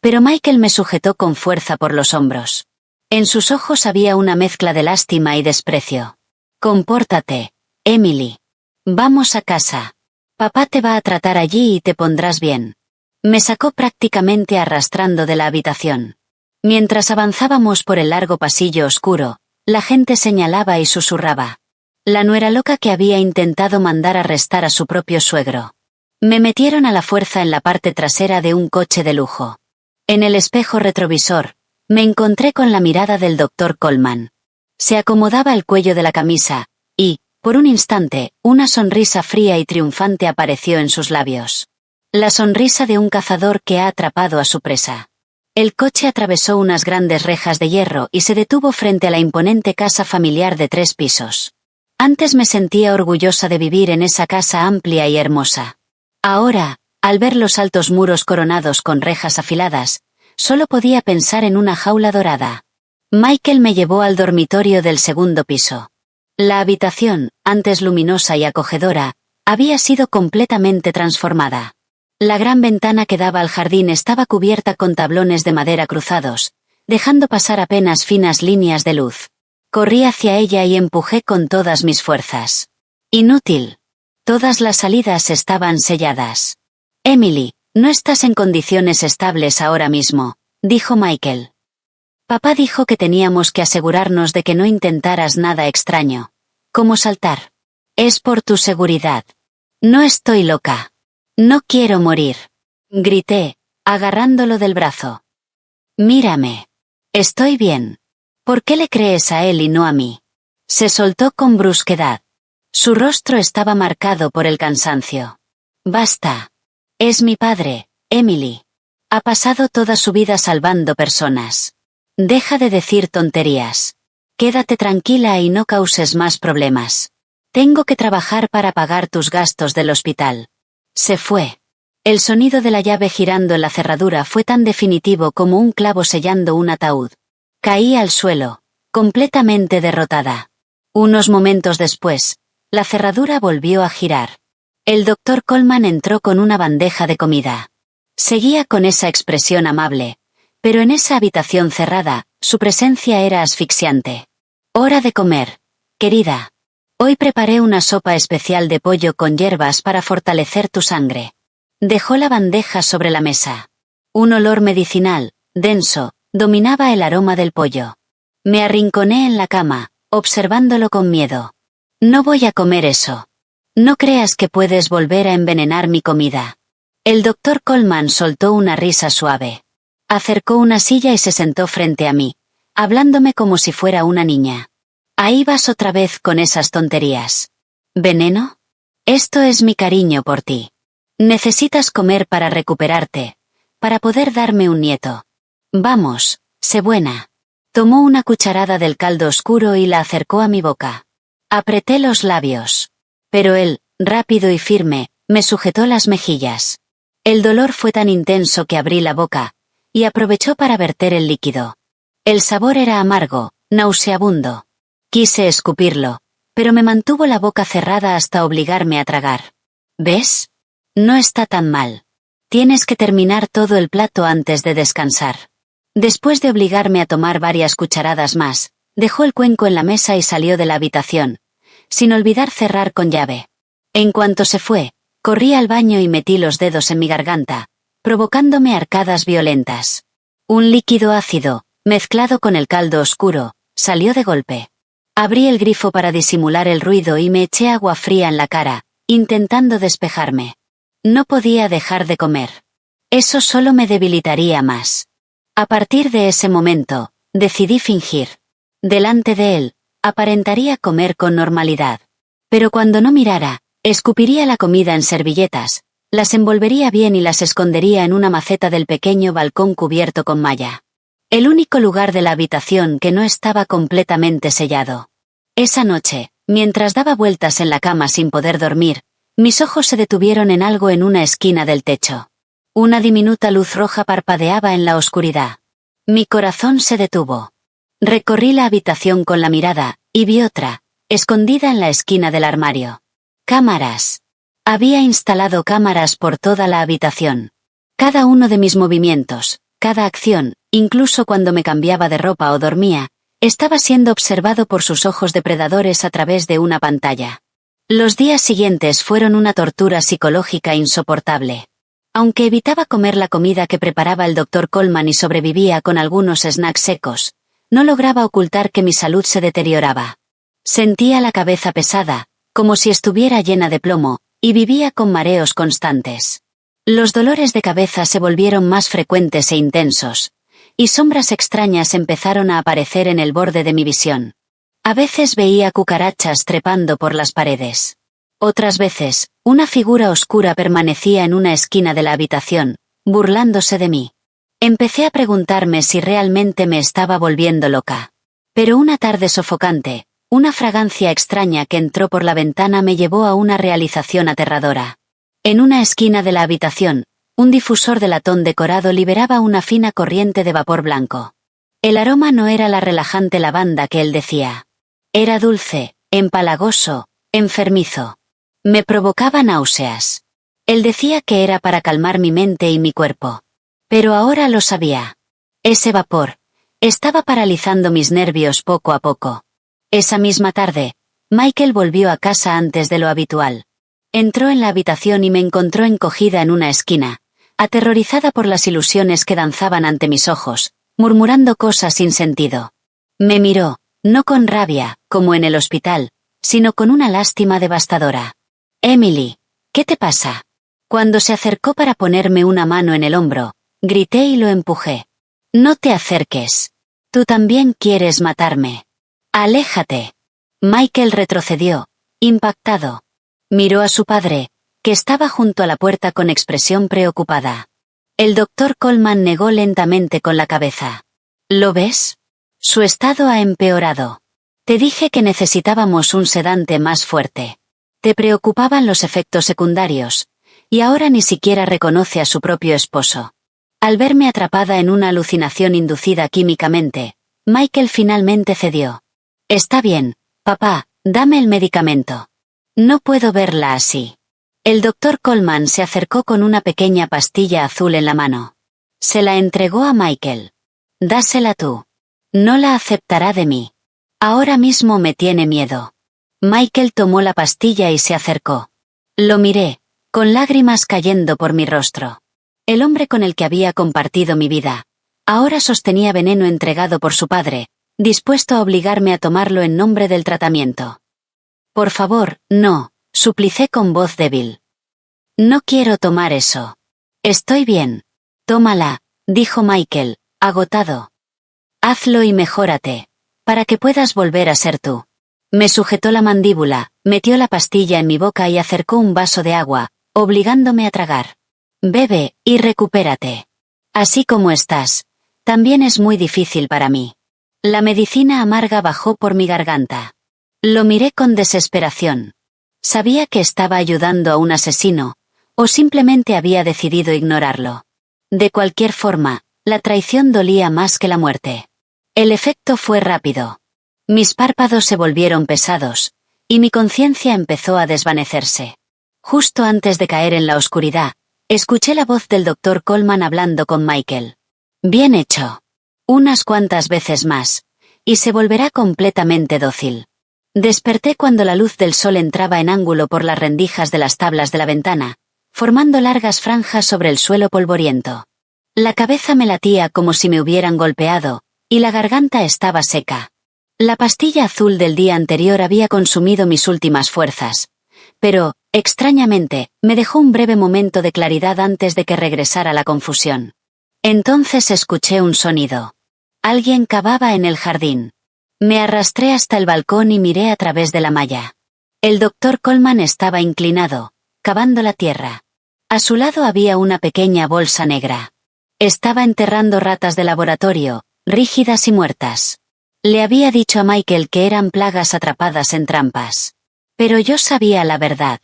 pero Michael me sujetó con fuerza por los hombros. En sus ojos había una mezcla de lástima y desprecio. «Compórtate, Emily. Vamos a casa. Papá te va a tratar allí y te pondrás bien». Me sacó prácticamente arrastrando de la habitación. Mientras avanzábamos por el largo pasillo oscuro, la gente señalaba y susurraba. La nuera loca que había intentado mandar arrestar a su propio suegro. Me metieron a la fuerza en la parte trasera de un coche de lujo. En el espejo retrovisor, me encontré con la mirada del doctor Coleman. Se acomodaba el cuello de la camisa, y, por un instante, una sonrisa fría y triunfante apareció en sus labios. La sonrisa de un cazador que ha atrapado a su presa. El coche atravesó unas grandes rejas de hierro y se detuvo frente a la imponente casa familiar de 3 pisos. Antes me sentía orgullosa de vivir en esa casa amplia y hermosa. Ahora, al ver los altos muros coronados con rejas afiladas, solo podía pensar en una jaula dorada. Michael me llevó al dormitorio del 2º piso. La habitación, antes luminosa y acogedora, había sido completamente transformada. La gran ventana que daba al jardín estaba cubierta con tablones de madera cruzados, dejando pasar apenas finas líneas de luz. Corrí hacia ella y empujé con todas mis fuerzas. Inútil. Todas las salidas estaban selladas. «Emily, no estás en condiciones estables ahora mismo», dijo Michael. «Papá dijo que teníamos que asegurarnos de que no intentaras nada extraño, como saltar. Es por tu seguridad. No estoy loca. No quiero morir», grité, agarrándolo del brazo. «Mírame. Estoy bien. ¿Por qué le crees a él y no a mí?». Se soltó con brusquedad. Su rostro estaba marcado por el cansancio. «Basta. Es mi padre, Emily. Ha pasado toda su vida salvando personas. Deja de decir tonterías. Quédate tranquila y no causes más problemas. Tengo que trabajar para pagar tus gastos del hospital». Se fue. El sonido de la llave girando en la cerradura fue tan definitivo como un clavo sellando un ataúd. Caí al suelo, completamente derrotada. Unos momentos después, la cerradura volvió a girar. El doctor Coleman entró con una bandeja de comida. Seguía con esa expresión amable, pero en esa habitación cerrada, su presencia era asfixiante. «Hora de comer, querida. Hoy preparé una sopa especial de pollo con hierbas para fortalecer tu sangre». Dejó la bandeja sobre la mesa. Un olor medicinal, denso, dominaba el aroma del pollo. Me arrinconé en la cama, observándolo con miedo. «No voy a comer eso. No creas que puedes volver a envenenar mi comida». El doctor Coleman soltó una risa suave. Acercó una silla y se sentó frente a mí, hablándome como si fuera una niña. «Ahí vas otra vez con esas tonterías. ¿Veneno? Esto es mi cariño por ti. Necesitas comer para recuperarte, para poder darme un nieto. Vamos, sé buena. Tomó una cucharada del caldo oscuro y la acercó a mi boca. Apreté los labios. Pero él, rápido y firme, me sujetó las mejillas. El dolor fue tan intenso que abrí la boca, y aprovechó para verter el líquido. El sabor era amargo, nauseabundo. Quise escupirlo, pero me mantuvo la boca cerrada hasta obligarme a tragar. ¿Ves? No está tan mal. Tienes que terminar todo el plato antes de descansar. Después de obligarme a tomar varias cucharadas más, dejó el cuenco en la mesa y salió de la habitación, sin olvidar cerrar con llave. En cuanto se fue, corrí al baño y metí los dedos en mi garganta, provocándome arcadas violentas. Un líquido ácido, mezclado con el caldo oscuro, salió de golpe. Abrí el grifo para disimular el ruido y me eché agua fría en la cara, intentando despejarme. No podía dejar de comer. Eso solo me debilitaría más. A partir de ese momento, decidí fingir. Delante de él, aparentaría comer con normalidad. Pero cuando no mirara, escupiría la comida en servilletas, las envolvería bien y las escondería en una maceta del pequeño balcón cubierto con malla. El único lugar de la habitación que no estaba completamente sellado. Esa noche, mientras daba vueltas en la cama sin poder dormir, mis ojos se detuvieron en algo en una esquina del techo. Una diminuta luz roja parpadeaba en la oscuridad. Mi corazón se detuvo. Recorrí la habitación con la mirada, y vi otra, escondida en la esquina del armario. Cámaras. Había instalado cámaras por toda la habitación. Cada uno de mis movimientos, cada acción, incluso cuando me cambiaba de ropa o dormía, estaba siendo observado por sus ojos depredadores a través de una pantalla. Los días siguientes fueron una tortura psicológica insoportable. Aunque evitaba comer la comida que preparaba el Dr. Coleman y sobrevivía con algunos snacks secos, no lograba ocultar que mi salud se deterioraba. Sentía la cabeza pesada, como si estuviera llena de plomo, y vivía con mareos constantes. Los dolores de cabeza se volvieron más frecuentes e intensos, y sombras extrañas empezaron a aparecer en el borde de mi visión. A veces veía cucarachas trepando por las paredes. Otras veces, una figura oscura permanecía en una esquina de la habitación, burlándose de mí. Empecé a preguntarme si realmente me estaba volviendo loca. Pero una tarde sofocante, una fragancia extraña que entró por la ventana me llevó a una realización aterradora. En una esquina de la habitación, un difusor de latón decorado liberaba una fina corriente de vapor blanco. El aroma no era la relajante lavanda que él decía. Era dulce, empalagoso, enfermizo. Me provocaba náuseas. Él decía que era para calmar mi mente y mi cuerpo. Pero ahora lo sabía. Ese vapor estaba paralizando mis nervios poco a poco. Esa misma tarde, Michael volvió a casa antes de lo habitual. Entró en la habitación y me encontró encogida en una esquina, aterrorizada por las ilusiones que danzaban ante mis ojos, murmurando cosas sin sentido. Me miró, no con rabia, como en el hospital, sino con una lástima devastadora. Emily, ¿qué te pasa? Cuando se acercó para ponerme una mano en el hombro, grité y lo empujé. No te acerques. Tú también quieres matarme. Aléjate. Michael retrocedió, impactado. Miró a su padre, que estaba junto a la puerta con expresión preocupada. El Dr. Coleman negó lentamente con la cabeza. ¿Lo ves? Su estado ha empeorado. Te dije que necesitábamos un sedante más fuerte. Te preocupaban los efectos secundarios, y ahora ni siquiera reconoce a su propio esposo. Al verme atrapada en una alucinación inducida químicamente, Michael finalmente cedió. Está bien, papá, dame el medicamento. No puedo verla así. El Dr. Coleman se acercó con una pequeña pastilla azul en la mano. Se la entregó a Michael. Dásela tú. No la aceptará de mí. Ahora mismo me tiene miedo. Michael tomó la pastilla y se acercó. Lo miré, con lágrimas cayendo por mi rostro. El hombre con el que había compartido mi vida, ahora sostenía veneno entregado por su padre, dispuesto a obligarme a tomarlo en nombre del tratamiento. Por favor, no, suplicé con voz débil. No quiero tomar eso. Estoy bien. Tómala, dijo Michael, agotado. Hazlo y mejórate, para que puedas volver a ser tú. Me sujetó la mandíbula, metió la pastilla en mi boca y acercó un vaso de agua, obligándome a tragar. Bebe, y recupérate. Así como estás, también es muy difícil para mí. La medicina amarga bajó por mi garganta. Lo miré con desesperación. Sabía que estaba ayudando a un asesino, o simplemente había decidido ignorarlo. De cualquier forma, la traición dolía más que la muerte. El efecto fue rápido. Mis párpados se volvieron pesados, y mi conciencia empezó a desvanecerse. Justo antes de caer en la oscuridad, escuché la voz del Dr. Coleman hablando con Michael. Bien hecho. Unas cuantas veces más, y se volverá completamente dócil. Desperté cuando la luz del sol entraba en ángulo por las rendijas de las tablas de la ventana, formando largas franjas sobre el suelo polvoriento. La cabeza me latía como si me hubieran golpeado, y la garganta estaba seca. La pastilla azul del día anterior había consumido mis últimas fuerzas, pero, extrañamente, me dejó un breve momento de claridad antes de que regresara la confusión. Entonces escuché un sonido. Alguien cavaba en el jardín. Me arrastré hasta el balcón y miré a través de la malla. El Dr. Coleman estaba inclinado, cavando la tierra. A su lado había una pequeña bolsa negra. Estaba enterrando ratas de laboratorio, rígidas y muertas. Le había dicho a Michael que eran plagas atrapadas en trampas. Pero yo sabía la verdad.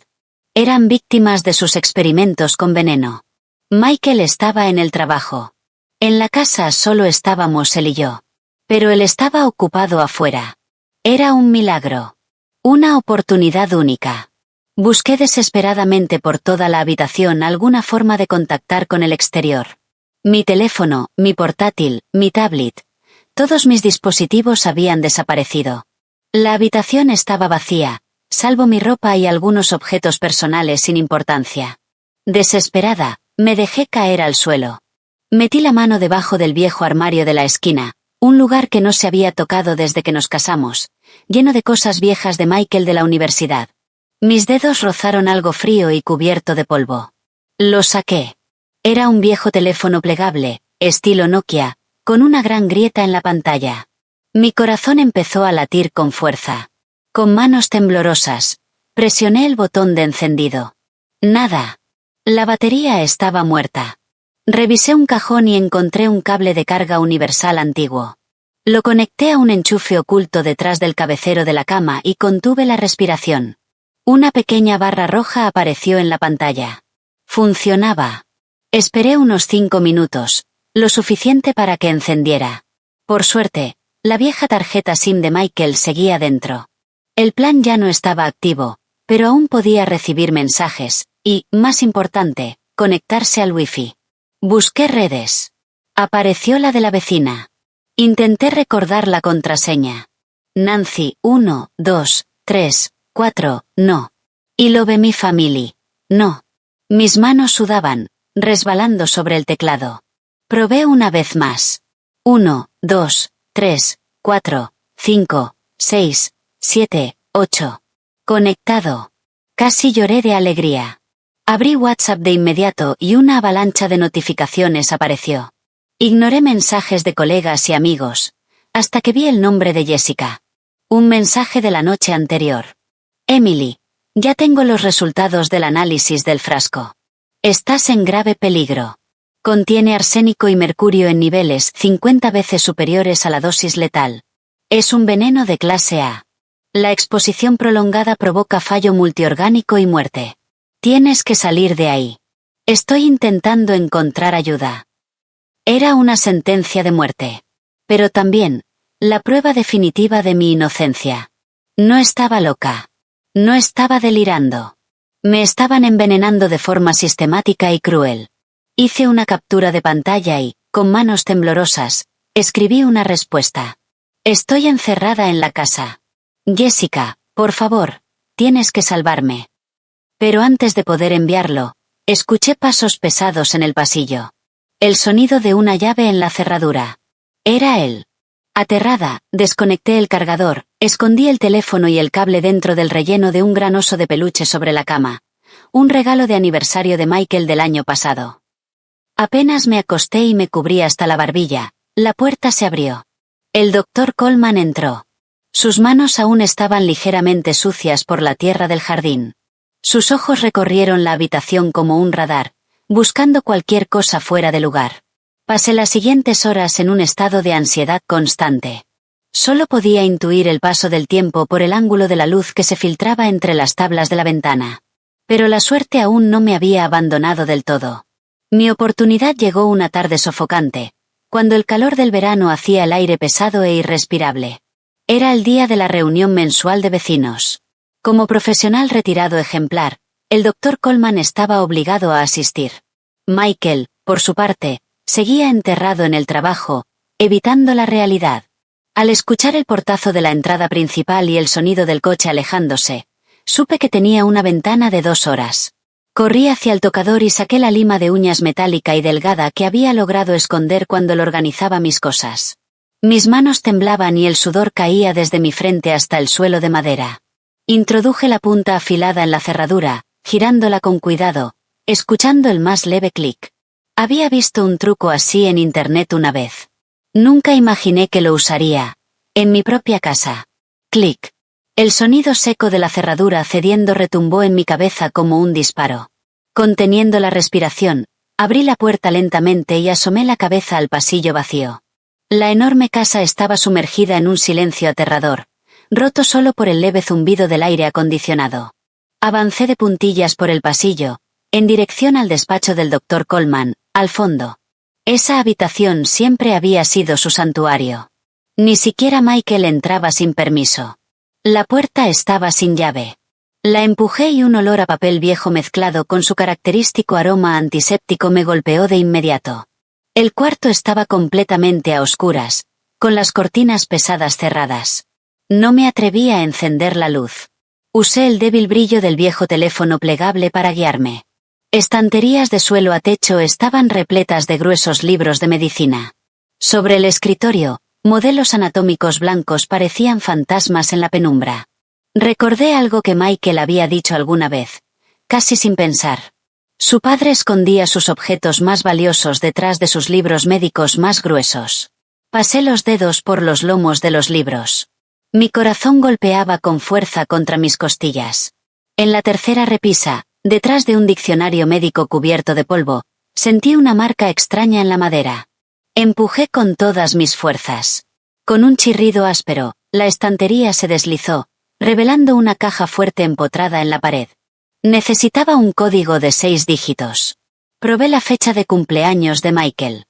Eran víctimas de sus experimentos con veneno. Michael estaba en el trabajo. En la casa solo estábamos él y yo. Pero él estaba ocupado afuera. Era un milagro. Una oportunidad única. Busqué desesperadamente por toda la habitación alguna forma de contactar con el exterior. Mi teléfono, mi portátil, mi tablet. Todos mis dispositivos habían desaparecido. La habitación estaba vacía, salvo mi ropa y algunos objetos personales sin importancia. Desesperada, me dejé caer al suelo. Metí la mano debajo del viejo armario de la esquina, un lugar que no se había tocado desde que nos casamos, lleno de cosas viejas de Michael de la universidad. Mis dedos rozaron algo frío y cubierto de polvo. Lo saqué. Era un viejo teléfono plegable, estilo Nokia, con una gran grieta en la pantalla. Mi corazón empezó a latir con fuerza. Con manos temblorosas, presioné el botón de encendido. Nada. La batería estaba muerta. Revisé un cajón y encontré un cable de carga universal antiguo. Lo conecté a un enchufe oculto detrás del cabecero de la cama y contuve la respiración. Una pequeña barra roja apareció en la pantalla. Funcionaba. Esperé unos 5 minutos, lo suficiente para que encendiera. Por suerte, la vieja tarjeta SIM de Michael seguía dentro. El plan ya no estaba activo, pero aún podía recibir mensajes, y, más importante, conectarse al Wi-Fi. Busqué redes. Apareció la de la vecina. Intenté recordar la contraseña. Nancy, 1, 2, 3, 4, no. Y lo ve mi family. No. Mis manos sudaban, resbalando sobre el teclado. Probé una vez más. 1, 2, 3, 4, 5, 6, 7, 8. Conectado. Casi lloré de alegría. Abrí WhatsApp de inmediato y una avalancha de notificaciones apareció. Ignoré mensajes de colegas y amigos, hasta que vi el nombre de Jessica. Un mensaje de la noche anterior. Emily, ya tengo los resultados del análisis del frasco. Estás en grave peligro. Contiene arsénico y mercurio en niveles 50 veces superiores a la dosis letal. Es un veneno de clase A. La exposición prolongada provoca fallo multiorgánico y muerte. Tienes que salir de ahí. Estoy intentando encontrar ayuda. Era una sentencia de muerte. Pero también, la prueba definitiva de mi inocencia. No estaba loca. No estaba delirando. Me estaban envenenando de forma sistemática y cruel. Hice una captura de pantalla y, con manos temblorosas, escribí una respuesta. Estoy encerrada en la casa. Jessica, por favor, tienes que salvarme. Pero antes de poder enviarlo, escuché pasos pesados en el pasillo. El sonido de una llave en la cerradura. Era él. Aterrada, desconecté el cargador, escondí el teléfono y el cable dentro del relleno de un gran oso de peluche sobre la cama. Un regalo de aniversario de Michael del año pasado. Apenas me acosté y me cubrí hasta la barbilla, la puerta se abrió. El Dr. Coleman entró. Sus manos aún estaban ligeramente sucias por la tierra del jardín. Sus ojos recorrieron la habitación como un radar, buscando cualquier cosa fuera de lugar. Pasé las siguientes horas en un estado de ansiedad constante. Solo podía intuir el paso del tiempo por el ángulo de la luz que se filtraba entre las tablas de la ventana. Pero la suerte aún no me había abandonado del todo. Mi oportunidad llegó una tarde sofocante, cuando el calor del verano hacía el aire pesado e irrespirable. Era el día de la reunión mensual de vecinos. Como profesional retirado ejemplar, el Dr. Coleman estaba obligado a asistir. Michael, por su parte, seguía enterrado en el trabajo, evitando la realidad. Al escuchar el portazo de la entrada principal y el sonido del coche alejándose, supe que tenía una ventana de 2 horas. Corrí hacia el tocador y saqué la lima de uñas metálica y delgada que había logrado esconder cuando lo organizaba mis cosas. Mis manos temblaban y el sudor caía desde mi frente hasta el suelo de madera. Introduje la punta afilada en la cerradura, girándola con cuidado, escuchando el más leve clic. Había visto un truco así en internet una vez. Nunca imaginé que lo usaría. En mi propia casa. Clic. El sonido seco de la cerradura cediendo retumbó en mi cabeza como un disparo. Conteniendo la respiración, abrí la puerta lentamente y asomé la cabeza al pasillo vacío. La enorme casa estaba sumergida en un silencio aterrador, roto solo por el leve zumbido del aire acondicionado. Avancé de puntillas por el pasillo, en dirección al despacho del Dr. Coleman, al fondo. Esa habitación siempre había sido su santuario. Ni siquiera Michael entraba sin permiso. La puerta estaba sin llave. La empujé y un olor a papel viejo mezclado con su característico aroma antiséptico me golpeó de inmediato. El cuarto estaba completamente a oscuras, con las cortinas pesadas cerradas. No me atreví a encender la luz. Usé el débil brillo del viejo teléfono plegable para guiarme. Estanterías de suelo a techo estaban repletas de gruesos libros de medicina. Sobre el escritorio, modelos anatómicos blancos parecían fantasmas en la penumbra. Recordé algo que Michael había dicho alguna vez, casi sin pensar. Su padre escondía sus objetos más valiosos detrás de sus libros médicos más gruesos. Pasé los dedos por los lomos de los libros. Mi corazón golpeaba con fuerza contra mis costillas. En la tercera repisa, detrás de un diccionario médico cubierto de polvo, sentí una marca extraña en la madera. Empujé con todas mis fuerzas. Con un chirrido áspero, la estantería se deslizó, revelando una caja fuerte empotrada en la pared. Necesitaba un código de 6 dígitos. Probé la fecha de cumpleaños de Michael.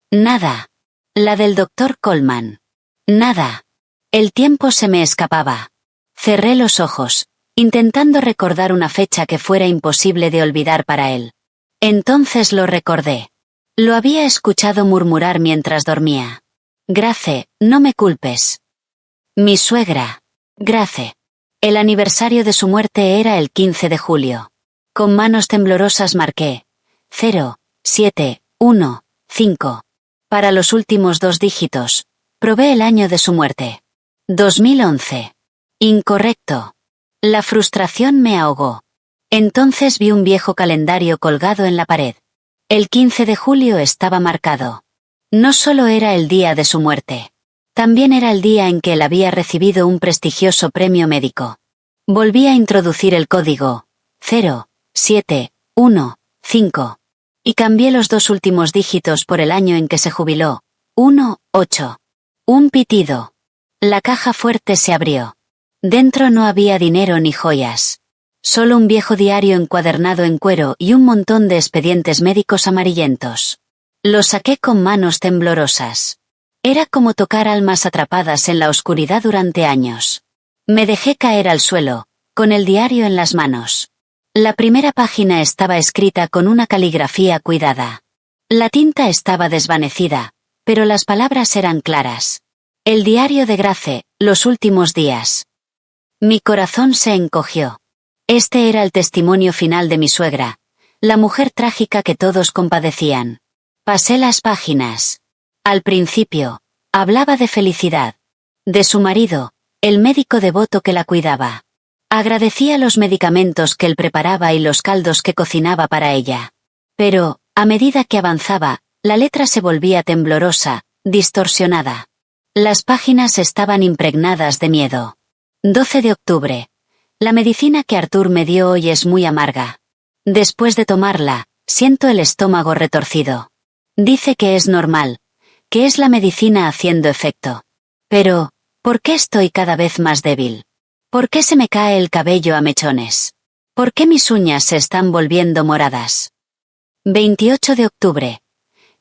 Nada. La del Dr. Coleman. Nada. El tiempo se me escapaba. Cerré los ojos, intentando recordar una fecha que fuera imposible de olvidar para él. Entonces lo recordé. Lo había escuchado murmurar mientras dormía. Grace, no me culpes. Mi suegra. Grace. El aniversario de su muerte era el 15 de julio. Con manos temblorosas marqué 0, 7, 1, 5. Para los últimos 2 dígitos, probé el año de su muerte. 2011. Incorrecto. La frustración me ahogó. Entonces vi un viejo calendario colgado en la pared. El 15 de julio estaba marcado. No solo era el día de su muerte. También era el día en que él había recibido un prestigioso premio médico. Volví a introducir el código 0, 7, 1, 5. Y cambié los 2 últimos dígitos por el año en que se jubiló. 1, 8. Un pitido. La caja fuerte se abrió. Dentro no había dinero ni joyas. Solo un viejo diario encuadernado en cuero y un montón de expedientes médicos amarillentos. Lo saqué con manos temblorosas. Era como tocar almas atrapadas en la oscuridad durante años. Me dejé caer al suelo, con el diario en las manos. La primera página estaba escrita con una caligrafía cuidada. La tinta estaba desvanecida, pero las palabras eran claras. El diario de Grace, los últimos días. Mi corazón se encogió. Este era el testimonio final de mi suegra, la mujer trágica que todos compadecían. Pasé las páginas. Al principio, hablaba de felicidad. De su marido, el médico devoto que la cuidaba. Agradecía los medicamentos que él preparaba y los caldos que cocinaba para ella. Pero, a medida que avanzaba, la letra se volvía temblorosa, distorsionada. Las páginas estaban impregnadas de miedo. 12 de octubre. La medicina que Arthur me dio hoy es muy amarga. Después de tomarla, siento el estómago retorcido. Dice que es normal, que es la medicina haciendo efecto. Pero, ¿por qué estoy cada vez más débil? ¿Por qué se me cae el cabello a mechones? ¿Por qué mis uñas se están volviendo moradas? 28 de octubre.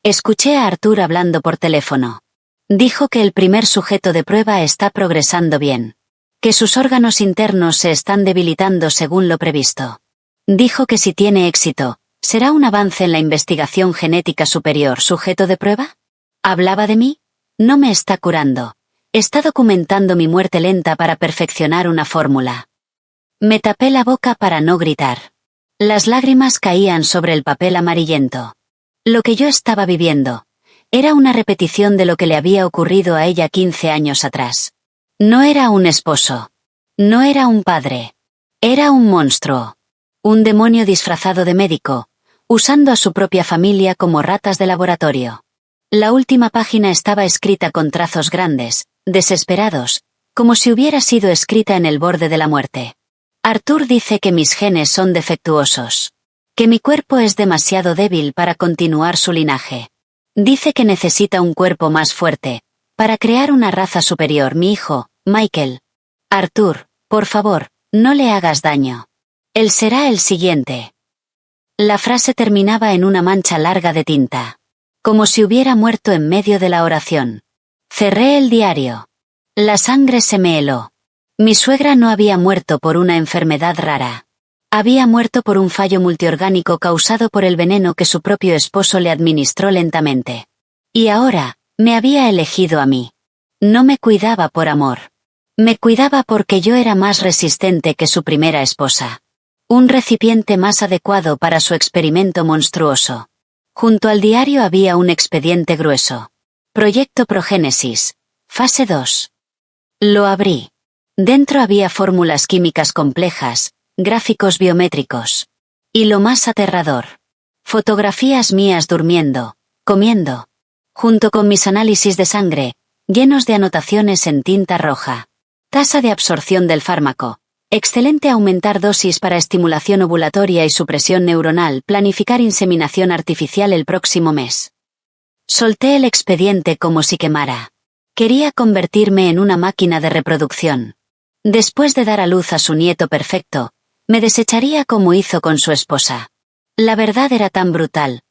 Escuché a Arthur hablando por teléfono. Dijo que el primer sujeto de prueba está progresando bien. Que sus órganos internos se están debilitando según lo previsto. Dijo que si tiene éxito, ¿será un avance en la investigación genética superior sujeto de prueba? ¿Hablaba de mí? No me está curando. Está documentando mi muerte lenta para perfeccionar una fórmula. Me tapé la boca para no gritar. Las lágrimas caían sobre el papel amarillento. Lo que yo estaba viviendo era una repetición de lo que le había ocurrido a ella 15 años atrás. No era un esposo. No era un padre. Era un monstruo. Un demonio disfrazado de médico, usando a su propia familia como ratas de laboratorio. La última página estaba escrita con trazos grandes, desesperados, como si hubiera sido escrita en el borde de la muerte. Arthur dice que mis genes son defectuosos. Que mi cuerpo es demasiado débil para continuar su linaje. Dice que necesita un cuerpo más fuerte, para crear una raza superior. Mi hijo, Michael. Arthur, por favor, no le hagas daño. Él será el siguiente. La frase terminaba en una mancha larga de tinta. Como si hubiera muerto en medio de la oración. Cerré el diario. La sangre se me heló. Mi suegra no había muerto por una enfermedad rara. Había muerto por un fallo multiorgánico causado por el veneno que su propio esposo le administró lentamente. Y ahora, me había elegido a mí. No me cuidaba por amor. Me cuidaba porque yo era más resistente que su primera esposa. Un recipiente más adecuado para su experimento monstruoso. Junto al diario había un expediente grueso. Proyecto Progénesis. Fase 2. Lo abrí. Dentro había fórmulas químicas complejas, gráficos biométricos. Y lo más aterrador. Fotografías mías durmiendo, comiendo. Junto con mis análisis de sangre, llenos de anotaciones en tinta roja. Tasa de absorción del fármaco. Excelente. Aumentar dosis para estimulación ovulatoria y supresión neuronal. Planificar inseminación artificial el próximo mes. Solté el expediente como si quemara. Quería convertirme en una máquina de reproducción. Después de dar a luz a su nieto perfecto, me desecharía como hizo con su esposa. La verdad era tan brutal,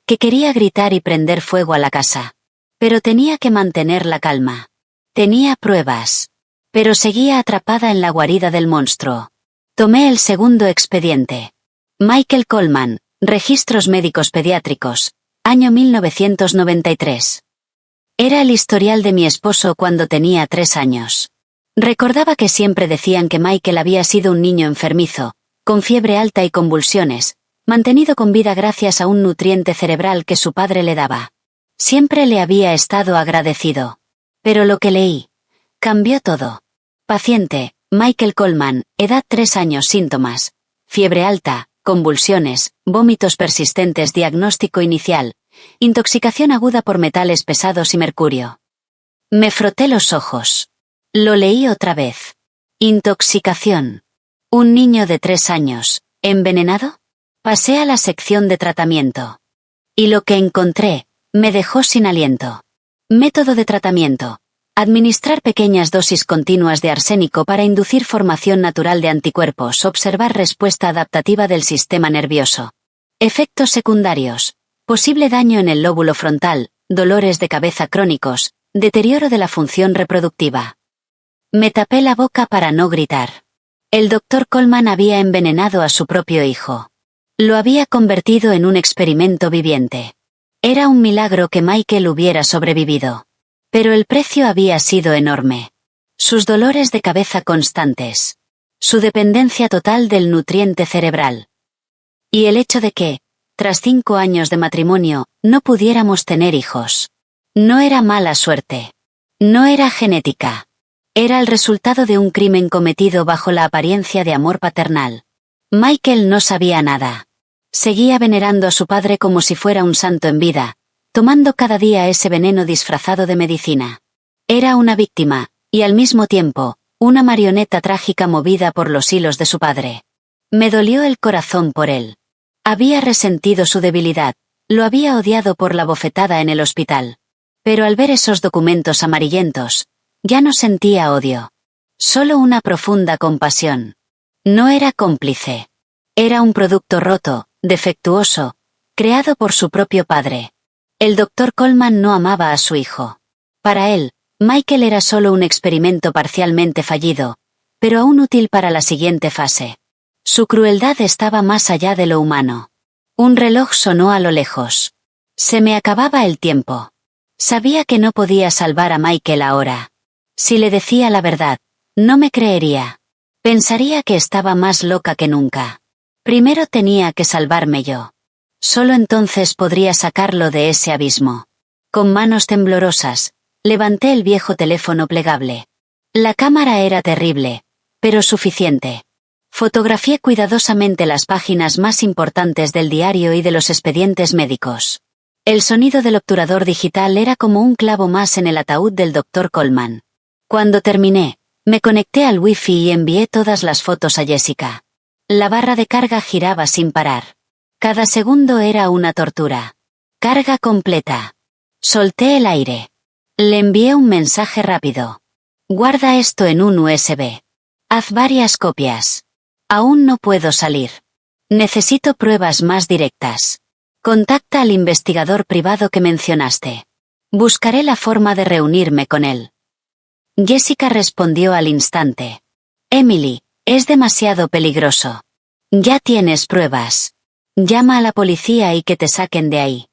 que quería gritar y prender fuego a la casa. Pero tenía que mantener la calma. Tenía pruebas. Pero seguía atrapada en la guarida del monstruo. Tomé el segundo expediente. Michael Coleman, Registros Médicos Pediátricos, año 1993. Era el historial de mi esposo cuando tenía 3 años. Recordaba que siempre decían que Michael había sido un niño enfermizo, con fiebre alta y convulsiones, mantenido con vida gracias a un nutriente cerebral que su padre le daba. Siempre le había estado agradecido. Pero lo que leí cambió todo. Paciente, Michael Coleman, edad 3 años. Síntomas: fiebre alta, convulsiones, vómitos persistentes. Diagnóstico inicial: intoxicación aguda por metales pesados y mercurio. Me froté los ojos. Lo leí otra vez. Intoxicación. ¿Un niño de 3 años, envenenado? Pasé a la sección de tratamiento. Y lo que encontré me dejó sin aliento. Método de tratamiento: administrar pequeñas dosis continuas de arsénico para inducir formación natural de anticuerpos. Observar respuesta adaptativa del sistema nervioso. Efectos secundarios: posible daño en el lóbulo frontal, dolores de cabeza crónicos, deterioro de la función reproductiva. Me tapé la boca para no gritar. El Dr. Coleman había envenenado a su propio hijo. Lo había convertido en un experimento viviente. Era un milagro que Michael hubiera sobrevivido. Pero el precio había sido enorme. Sus dolores de cabeza constantes. Su dependencia total del nutriente cerebral. Y el hecho de que, tras 5 años de matrimonio, no pudiéramos tener hijos. No era mala suerte. No era genética. Era el resultado de un crimen cometido bajo la apariencia de amor paternal. Michael no sabía nada. Seguía venerando a su padre como si fuera un santo en vida, tomando cada día ese veneno disfrazado de medicina. Era una víctima, y al mismo tiempo, una marioneta trágica movida por los hilos de su padre. Me dolió el corazón por él. Había resentido su debilidad, lo había odiado por la bofetada en el hospital. Pero al ver esos documentos amarillentos, ya no sentía odio. Solo una profunda compasión. No era cómplice. Era un producto roto, defectuoso, creado por su propio padre. El Dr. Coleman no amaba a su hijo. Para él, Michael era solo un experimento parcialmente fallido, pero aún útil para la siguiente fase. Su crueldad estaba más allá de lo humano. Un reloj sonó a lo lejos. Se me acababa el tiempo. Sabía que no podía salvar a Michael ahora. Si le decía la verdad, no me creería. Pensaría que estaba más loca que nunca. Primero tenía que salvarme yo. Solo entonces podría sacarlo de ese abismo. Con manos temblorosas, levanté el viejo teléfono plegable. La cámara era terrible, pero suficiente. Fotografié cuidadosamente las páginas más importantes del diario y de los expedientes médicos. El sonido del obturador digital era como un clavo más en el ataúd del Dr. Coleman. Cuando terminé, me conecté al Wi-Fi y envié todas las fotos a Jessica. La barra de carga giraba sin parar. Cada segundo era una tortura. Carga completa. Solté el aire. Le envié un mensaje rápido. Guarda esto en un USB. Haz varias copias. Aún no puedo salir. Necesito pruebas más directas. Contacta al investigador privado que mencionaste. Buscaré la forma de reunirme con él. Jessica respondió al instante. Emily, es demasiado peligroso. Ya tienes pruebas. Llama a la policía y que te saquen de ahí.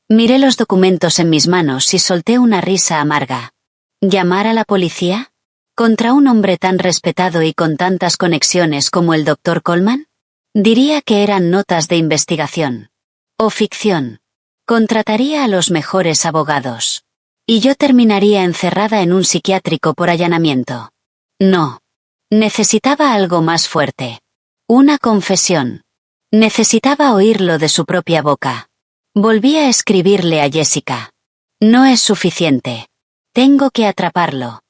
Miré los documentos en mis manos y solté una risa amarga. ¿Llamar a la policía? ¿Contra un hombre tan respetado y con tantas conexiones como el Dr. Coleman? Diría que eran notas de investigación. O ficción. Contrataría a los mejores abogados. Y yo terminaría encerrada en un psiquiátrico por allanamiento. No. Necesitaba algo más fuerte. Una confesión. Necesitaba oírlo de su propia boca. Volví a escribirle a Jessica. No es suficiente. Tengo que atraparlo.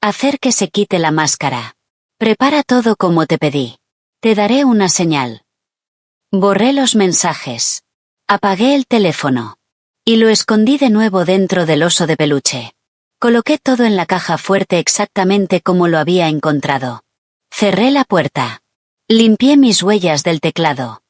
Hacer que se quite la máscara. Prepara todo como te pedí. Te daré una señal. Borré los mensajes. Apagué el teléfono. Y lo escondí de nuevo dentro del oso de peluche. Coloqué todo en la caja fuerte exactamente como lo había encontrado. Cerré la puerta. Limpié mis huellas del teclado.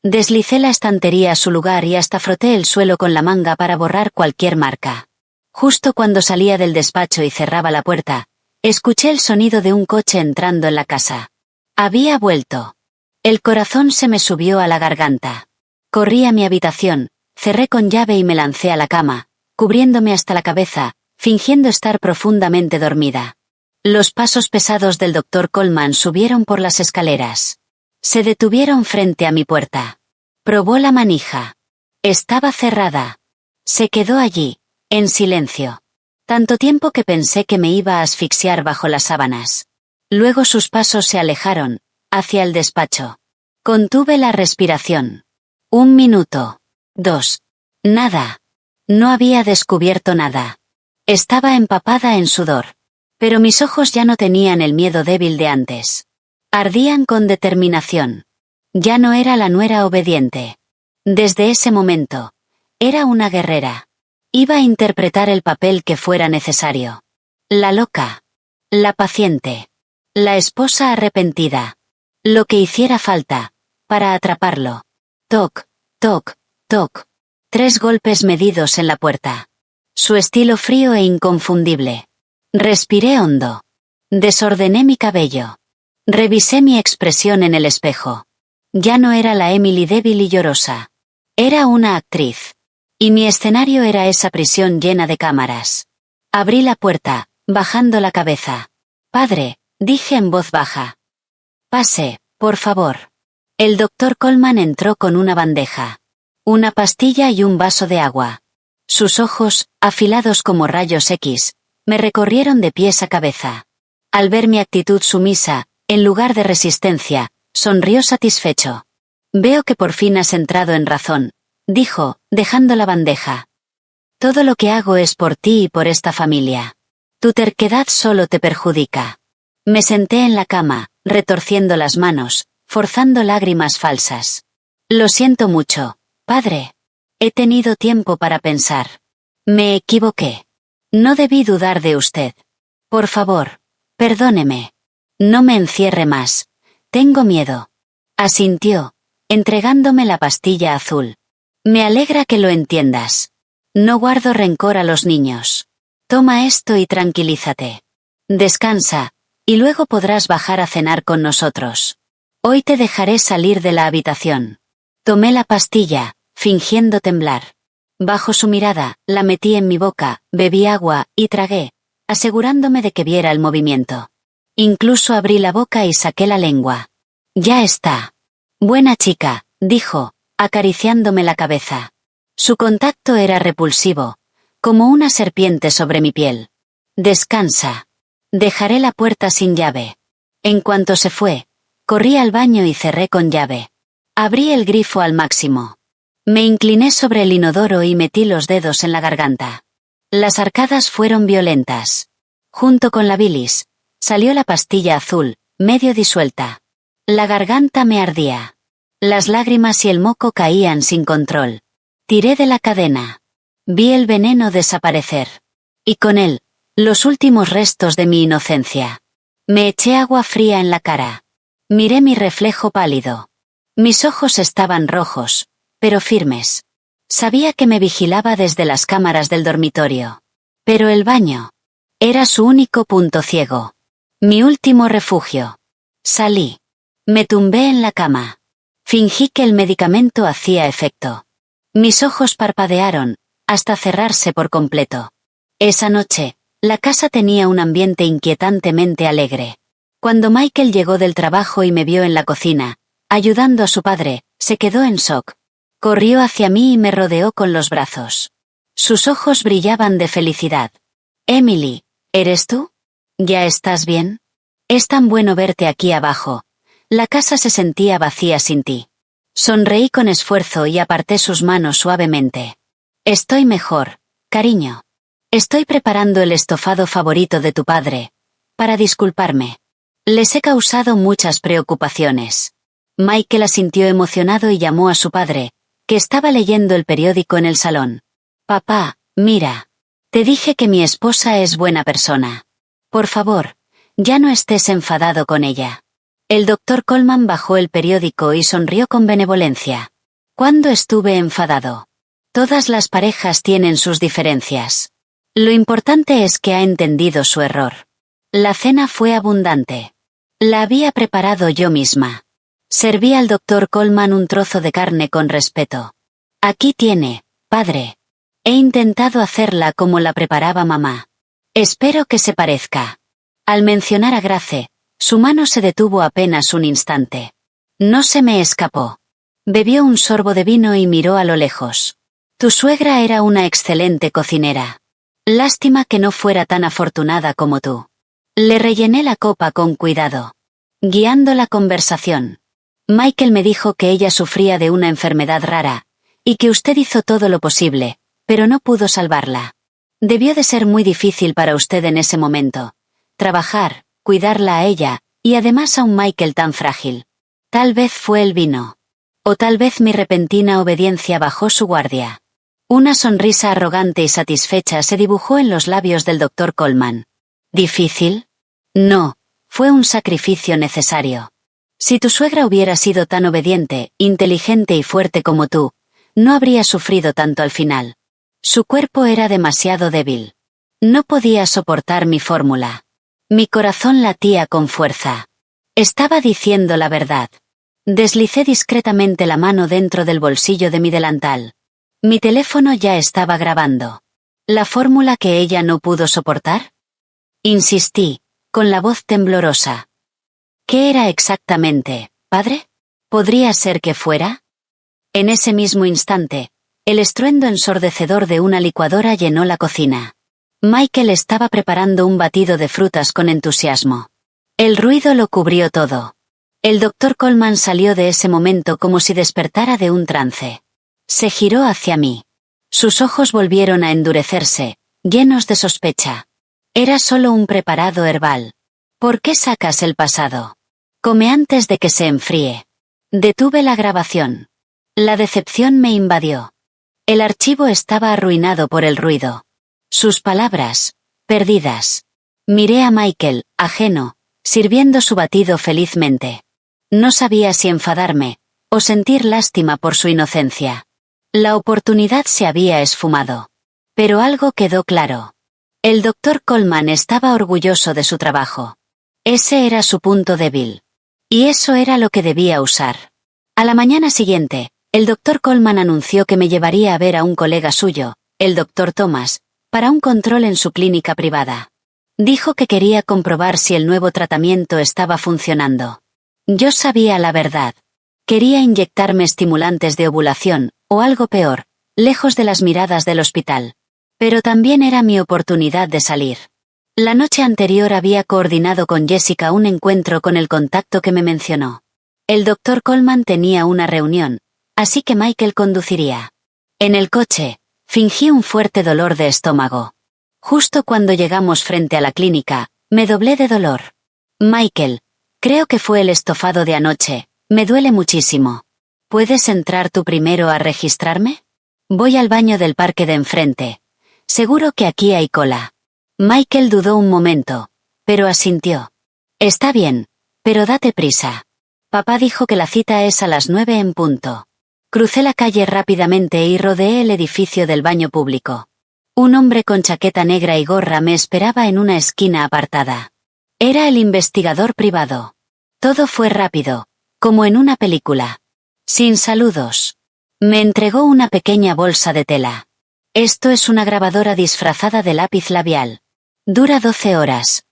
Deslicé la estantería a su lugar y hasta froté el suelo con la manga para borrar cualquier marca. Justo cuando salía del despacho y cerraba la puerta, escuché el sonido de un coche entrando en la casa. Había vuelto. El corazón se me subió a la garganta. Corrí a mi habitación, cerré con llave y me lancé a la cama, cubriéndome hasta la cabeza, fingiendo estar profundamente dormida. Los pasos pesados del Dr. Coleman subieron por las escaleras. Se detuvieron frente a mi puerta. Probó la manija. Estaba cerrada. Se quedó allí, en silencio. Tanto tiempo que pensé que me iba a asfixiar bajo las sábanas. Luego sus pasos se alejaron, hacia el despacho. Contuve la respiración. 1 minuto. 2. Nada. No había descubierto nada. Estaba empapada en sudor. Pero mis ojos ya no tenían el miedo débil de antes. Ardían con determinación. Ya no era la nuera obediente. Desde ese momento, era una guerrera. Iba a interpretar el papel que fuera necesario. La loca. La paciente. La esposa arrepentida. Lo que hiciera falta, para atraparlo. Toc, toc, toc. 3 golpes medidos en la puerta. Su estilo frío e inconfundible. Respiré hondo. Desordené mi cabello. Revisé mi expresión en el espejo. Ya no era la Emily débil y llorosa. Era una actriz. Y mi escenario era esa prisión llena de cámaras. Abrí la puerta, bajando la cabeza. Padre, dije en voz baja. Pase, por favor. El Dr. Coleman entró con una bandeja. Una pastilla y un vaso de agua. Sus ojos, afilados como rayos X, me recorrieron de pies a cabeza. Al ver mi actitud sumisa, en lugar de resistencia, sonrió satisfecho. Veo que por fin has entrado en razón, dijo, dejando la bandeja. Todo lo que hago es por ti y por esta familia. Tu terquedad solo te perjudica. Me senté en la cama, retorciendo las manos, forzando lágrimas falsas. Lo siento mucho, padre. He tenido tiempo para pensar. Me equivoqué. No debí dudar de usted. Por favor, perdóneme. No me encierre más. Tengo miedo. Asintió, entregándome la pastilla azul. Me alegra que lo entiendas. No guardo rencor a los niños. Toma esto y tranquilízate. Descansa, y luego podrás bajar a cenar con nosotros. Hoy te dejaré salir de la habitación. Tomé la pastilla, fingiendo temblar. Bajo su mirada, la metí en mi boca, bebí agua, y tragué, asegurándome de que viera el movimiento. Incluso abrí la boca y saqué la lengua. Ya está. Buena chica, dijo, acariciándome la cabeza. Su contacto era repulsivo, como una serpiente sobre mi piel. Descansa. Dejaré la puerta sin llave. En cuanto se fue, corrí al baño y cerré con llave. Abrí el grifo al máximo. Me incliné sobre el inodoro y metí los dedos en la garganta. Las arcadas fueron violentas. Junto con la bilis, salió la pastilla azul, medio disuelta. La garganta me ardía. Las lágrimas y el moco caían sin control. Tiré de la cadena. Vi el veneno desaparecer. Y con él, los últimos restos de mi inocencia. Me eché agua fría en la cara. Miré mi reflejo pálido. Mis ojos estaban rojos, pero firmes. Sabía que me vigilaba desde las cámaras del dormitorio. Pero el baño era su único punto ciego. Mi último refugio. Salí. Me tumbé en la cama. Fingí que el medicamento hacía efecto. Mis ojos parpadearon, hasta cerrarse por completo. Esa noche, la casa tenía un ambiente inquietantemente alegre. Cuando Michael llegó del trabajo y me vio en la cocina, ayudando a su padre, se quedó en shock. Corrió hacia mí y me rodeó con los brazos. Sus ojos brillaban de felicidad. Emily, ¿eres tú? ¿Ya estás bien? Es tan bueno verte aquí abajo. La casa se sentía vacía sin ti. Sonreí con esfuerzo y aparté sus manos suavemente. Estoy mejor, cariño. Estoy preparando el estofado favorito de tu padre. Para disculparme. Les he causado muchas preocupaciones. Michael asintió emocionado y llamó a su padre, que estaba leyendo el periódico en el salón. Papá, mira. Te dije que mi esposa es buena persona. Por favor, ya no estés enfadado con ella. El doctor Coleman bajó el periódico y sonrió con benevolencia. ¿Cuándo estuve enfadado? Todas las parejas tienen sus diferencias. Lo importante es que ha entendido su error. La cena fue abundante. La había preparado yo misma. Serví al doctor Coleman un trozo de carne con respeto. Aquí tiene, padre. He intentado hacerla como la preparaba mamá. Espero que se parezca. Al mencionar a Grace, su mano se detuvo apenas un instante. No se me escapó. Bebió un sorbo de vino y miró a lo lejos. Tu suegra era una excelente cocinera. Lástima que no fuera tan afortunada como tú. Le rellené la copa con cuidado, guiando la conversación. Michael me dijo que ella sufría de una enfermedad rara, y que usted hizo todo lo posible, pero no pudo salvarla. Debió de ser muy difícil para usted en ese momento. Trabajar, cuidarla a ella, y además a un Michael tan frágil. Tal vez fue el vino. O tal vez mi repentina obediencia bajó su guardia. Una sonrisa arrogante y satisfecha se dibujó en los labios del doctor Coleman. ¿Difícil? No, fue un sacrificio necesario. Si tu suegra hubiera sido tan obediente, inteligente y fuerte como tú, no habría sufrido tanto al final. Su cuerpo era demasiado débil. No podía soportar mi fórmula. Mi corazón latía con fuerza. Estaba diciendo la verdad. Deslicé discretamente la mano dentro del bolsillo de mi delantal. Mi teléfono ya estaba grabando. ¿La fórmula que ella no pudo soportar? Insistí, con la voz temblorosa. ¿Qué era exactamente, padre? ¿Podría ser que fuera? En ese mismo instante, el estruendo ensordecedor de una licuadora llenó la cocina. Michael estaba preparando un batido de frutas con entusiasmo. El ruido lo cubrió todo. El doctor Coleman salió de ese momento como si despertara de un trance. Se giró hacia mí. Sus ojos volvieron a endurecerse, llenos de sospecha. Era solo un preparado herbal. ¿Por qué sacas el pasado? Come antes de que se enfríe. Detuve la grabación. La decepción me invadió. El archivo estaba arruinado por el ruido. Sus palabras, perdidas. Miré a Michael, ajeno, sirviendo su batido felizmente. No sabía si enfadarme, o sentir lástima por su inocencia. La oportunidad se había esfumado. Pero algo quedó claro. El Dr. Coleman estaba orgulloso de su trabajo. Ese era su punto débil. Y eso era lo que debía usar. A la mañana siguiente, el Dr. Coleman anunció que me llevaría a ver a un colega suyo, el Dr. Thomas, para un control en su clínica privada. Dijo que quería comprobar si el nuevo tratamiento estaba funcionando. Yo sabía la verdad. Quería inyectarme estimulantes de ovulación, o algo peor, lejos de las miradas del hospital. Pero también era mi oportunidad de salir. La noche anterior había coordinado con Jessica un encuentro con el contacto que me mencionó. El Dr. Coleman tenía una reunión, así que Michael conduciría. En el coche, fingí un fuerte dolor de estómago. Justo cuando llegamos frente a la clínica, me doblé de dolor. Michael, creo que fue el estofado de anoche, me duele muchísimo. ¿Puedes entrar tú primero a registrarme? Voy al baño del parque de enfrente. Seguro que aquí hay cola. Michael dudó un momento, pero asintió. Está bien, pero date prisa. Papá dijo que la cita es a las 9 en punto. Crucé la calle rápidamente y rodeé el edificio del baño público. Un hombre con chaqueta negra y gorra me esperaba en una esquina apartada. Era el investigador privado. Todo fue rápido, como en una película. Sin saludos. Me entregó una pequeña bolsa de tela. Esto es una grabadora disfrazada de lápiz labial. Dura 12 horas.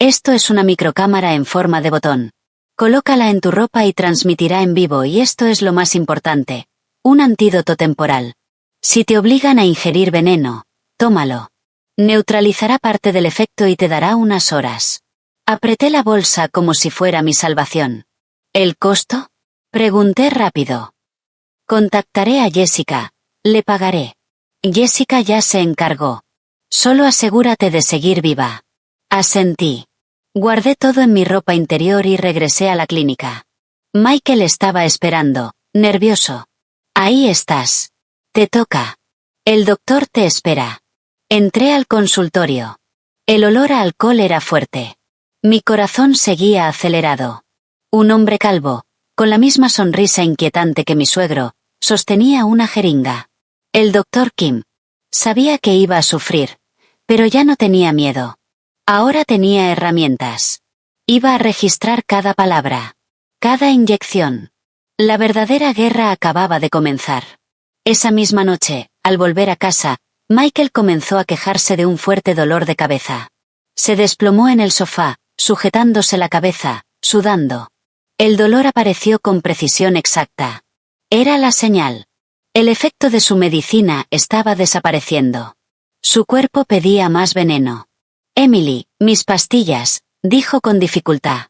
Esto es una microcámara en forma de botón. Colócala en tu ropa y transmitirá en vivo, y esto es lo más importante, un antídoto temporal. Si te obligan a ingerir veneno, tómalo. Neutralizará parte del efecto y te dará unas horas. Apreté la bolsa como si fuera mi salvación. ¿El costo? Pregunté rápido. Contactaré a Jessica, le pagaré. Jessica ya se encargó. Solo asegúrate de seguir viva. Asentí. Guardé todo en mi ropa interior y regresé a la clínica. Michael estaba esperando, nervioso. Ahí estás. Te toca. El doctor te espera. Entré al consultorio. El olor a alcohol era fuerte. Mi corazón seguía acelerado. Un hombre calvo, con la misma sonrisa inquietante que mi suegro, sostenía una jeringa. El doctor Kim. Sabía que iba a sufrir, pero ya no tenía miedo. Ahora tenía herramientas. Iba a registrar cada palabra, cada inyección. La verdadera guerra acababa de comenzar. Esa misma noche, al volver a casa, Michael comenzó a quejarse de un fuerte dolor de cabeza. Se desplomó en el sofá, sujetándose la cabeza, sudando. El dolor apareció con precisión exacta. Era la señal. El efecto de su medicina estaba desapareciendo. Su cuerpo pedía más veneno. Emily, mis pastillas, dijo con dificultad.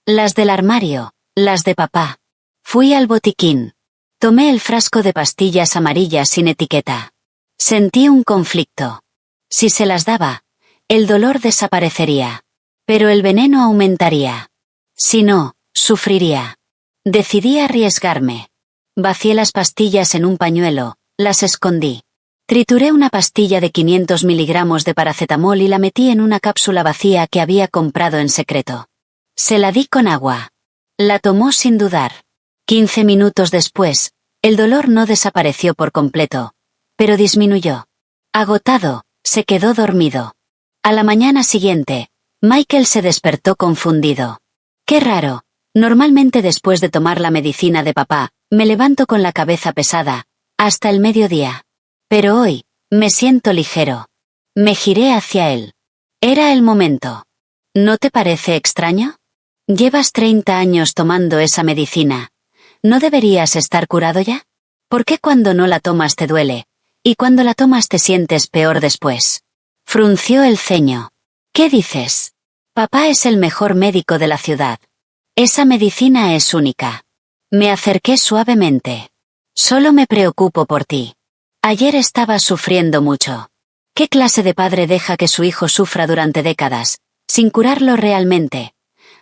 Las del armario, las de papá. Fui al botiquín. Tomé el frasco de pastillas amarillas sin etiqueta. Sentí un conflicto. Si se las daba, el dolor desaparecería. Pero el veneno aumentaría. Si no, sufriría. Decidí arriesgarme. Vacié las pastillas en un pañuelo, las escondí. Trituré una pastilla de 500 miligramos de paracetamol y la metí en una cápsula vacía que había comprado en secreto. Se la di con agua. La tomó sin dudar. 15 minutos después, el dolor no desapareció por completo, pero disminuyó. Agotado, se quedó dormido. A la mañana siguiente, Michael se despertó confundido. Qué raro, normalmente después de tomar la medicina de papá, me levanto con la cabeza pesada, hasta el mediodía. Pero hoy, me siento ligero. Me giré hacia él. Era el momento. ¿No te parece extraño? Llevas 30 años tomando esa medicina. ¿No deberías estar curado ya? ¿Por qué cuando no la tomas te duele, y cuando la tomas te sientes peor después? Frunció el ceño. ¿Qué dices? Papá es el mejor médico de la ciudad. Esa medicina es única. Me acerqué suavemente. Solo me preocupo por ti. Ayer estabas sufriendo mucho. ¿Qué clase de padre deja que su hijo sufra durante décadas, sin curarlo realmente?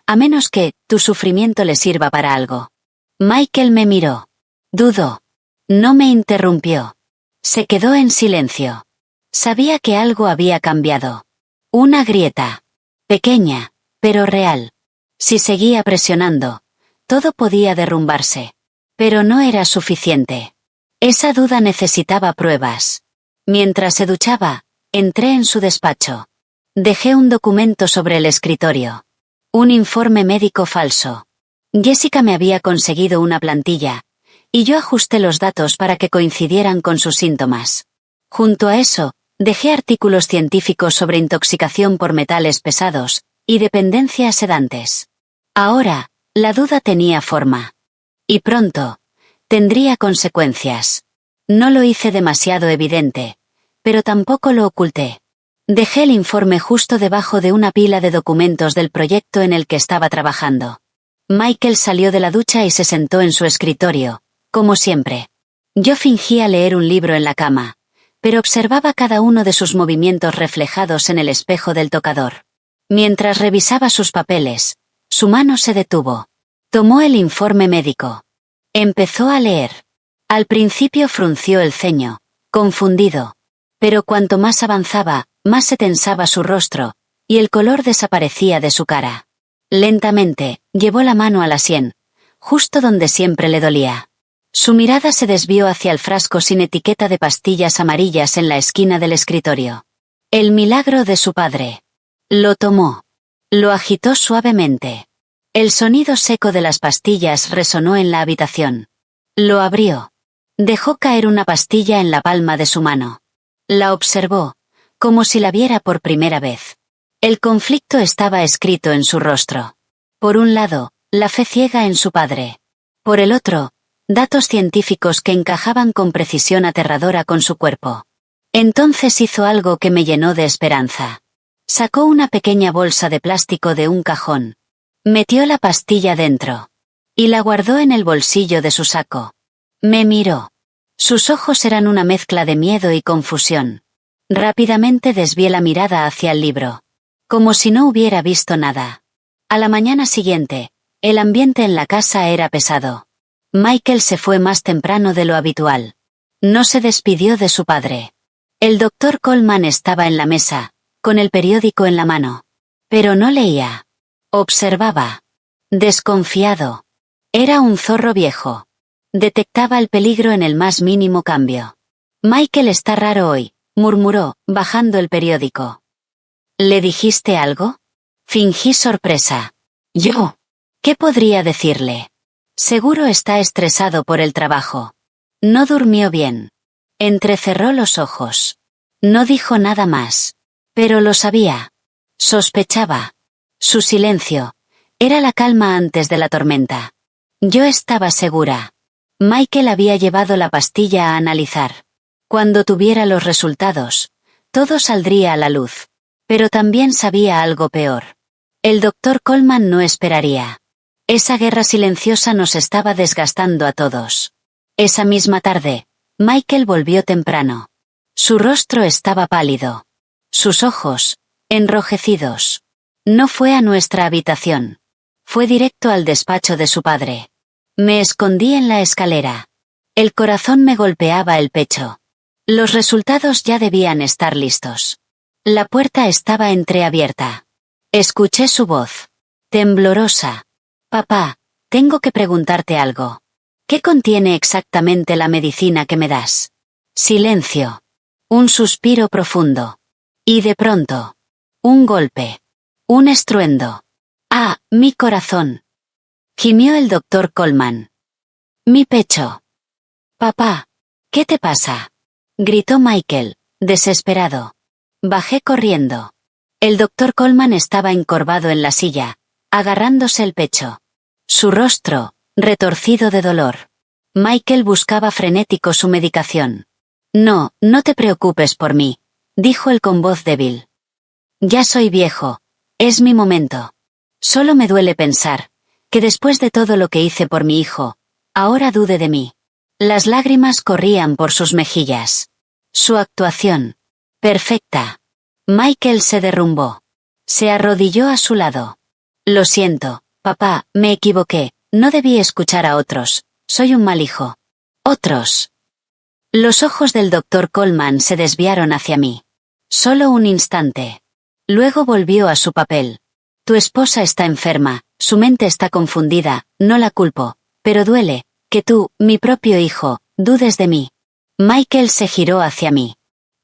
A menos que tu sufrimiento le sirva para algo. Michael me miró. Dudó. No me interrumpió. Se quedó en silencio. Sabía que algo había cambiado. Una grieta. Pequeña, pero real. Si seguía presionando, todo podía derrumbarse. Pero no era suficiente. Esa duda necesitaba pruebas. Mientras se duchaba, entré en su despacho. Dejé un documento sobre el escritorio. Un informe médico falso. Jessica me había conseguido una plantilla, y yo ajusté los datos para que coincidieran con sus síntomas. Junto a eso, dejé artículos científicos sobre intoxicación por metales pesados y dependencia a sedantes. Ahora, la duda tenía forma. Y pronto, tendría consecuencias. No lo hice demasiado evidente, pero tampoco lo oculté. Dejé el informe justo debajo de una pila de documentos del proyecto en el que estaba trabajando. Michael salió de la ducha y se sentó en su escritorio, como siempre. Yo fingía leer un libro en la cama, pero observaba cada uno de sus movimientos reflejados en el espejo del tocador. Mientras revisaba sus papeles, su mano se detuvo. Tomó el informe médico. Empezó a leer. Al principio frunció el ceño, confundido. Pero cuanto más avanzaba, más se tensaba su rostro, y el color desaparecía de su cara. Lentamente, llevó la mano a la sien, justo donde siempre le dolía. Su mirada se desvió hacia el frasco sin etiqueta de pastillas amarillas en la esquina del escritorio. El milagro de su padre. Lo tomó. Lo agitó suavemente. El sonido seco de las pastillas resonó en la habitación. Lo abrió. Dejó caer una pastilla en la palma de su mano. La observó, como si la viera por primera vez. El conflicto estaba escrito en su rostro. Por un lado, la fe ciega en su padre. Por el otro, datos científicos que encajaban con precisión aterradora con su cuerpo. Entonces hizo algo que me llenó de esperanza. Sacó una pequeña bolsa de plástico de un cajón. Metió la pastilla dentro. Y la guardó en el bolsillo de su saco. Me miró. Sus ojos eran una mezcla de miedo y confusión. Rápidamente desvié la mirada hacia el libro. Como si no hubiera visto nada. A la mañana siguiente, el ambiente en la casa era pesado. Michael se fue más temprano de lo habitual. No se despidió de su padre. El doctor Coleman estaba en la mesa, con el periódico en la mano. Pero no leía. Observaba. Desconfiado. Era un zorro viejo. Detectaba el peligro en el más mínimo cambio. Michael está raro hoy, murmuró, bajando el periódico. ¿Le dijiste algo? Fingí sorpresa. ¿Yo? ¿Qué podría decirle? Seguro está estresado por el trabajo. No durmió bien. Entrecerró los ojos. No dijo nada más. Pero lo sabía. Sospechaba. Su silencio. Era la calma antes de la tormenta. Yo estaba segura. Michael había llevado la pastilla a analizar. Cuando tuviera los resultados, todo saldría a la luz. Pero también sabía algo peor. El doctor Coleman no esperaría. Esa guerra silenciosa nos estaba desgastando a todos. Esa misma tarde, Michael volvió temprano. Su rostro estaba pálido. Sus ojos, enrojecidos. No fue a nuestra habitación. Fue directo al despacho de su padre. Me escondí en la escalera. El corazón me golpeaba el pecho. Los resultados ya debían estar listos. La puerta estaba entreabierta. Escuché su voz. Temblorosa. Papá, tengo que preguntarte algo. ¿Qué contiene exactamente la medicina que me das? Silencio. Un suspiro profundo. Y de pronto. Un golpe. Un estruendo. ¡Ah, mi corazón! Gimió el doctor Coleman. Mi pecho. Papá, ¿qué te pasa? Gritó Michael, desesperado. Bajé corriendo. El doctor Coleman estaba encorvado en la silla, agarrándose el pecho. Su rostro, retorcido de dolor. Michael buscaba frenético su medicación. No, no te preocupes por mí, dijo él con voz débil. Ya soy viejo. Es mi momento. Solo me duele pensar que después de todo lo que hice por mi hijo, ahora dude de mí. Las lágrimas corrían por sus mejillas. Su actuación. Perfecta. Michael se derrumbó. Se arrodilló a su lado. Lo siento, papá, me equivoqué, no debí escuchar a otros, soy un mal hijo. Otros. Los ojos del doctor Coleman se desviaron hacia mí. Solo un instante. Luego volvió a su papel. Tu esposa está enferma, su mente está confundida, no la culpo, pero duele, que tú, mi propio hijo, dudes de mí. Michael se giró hacia mí.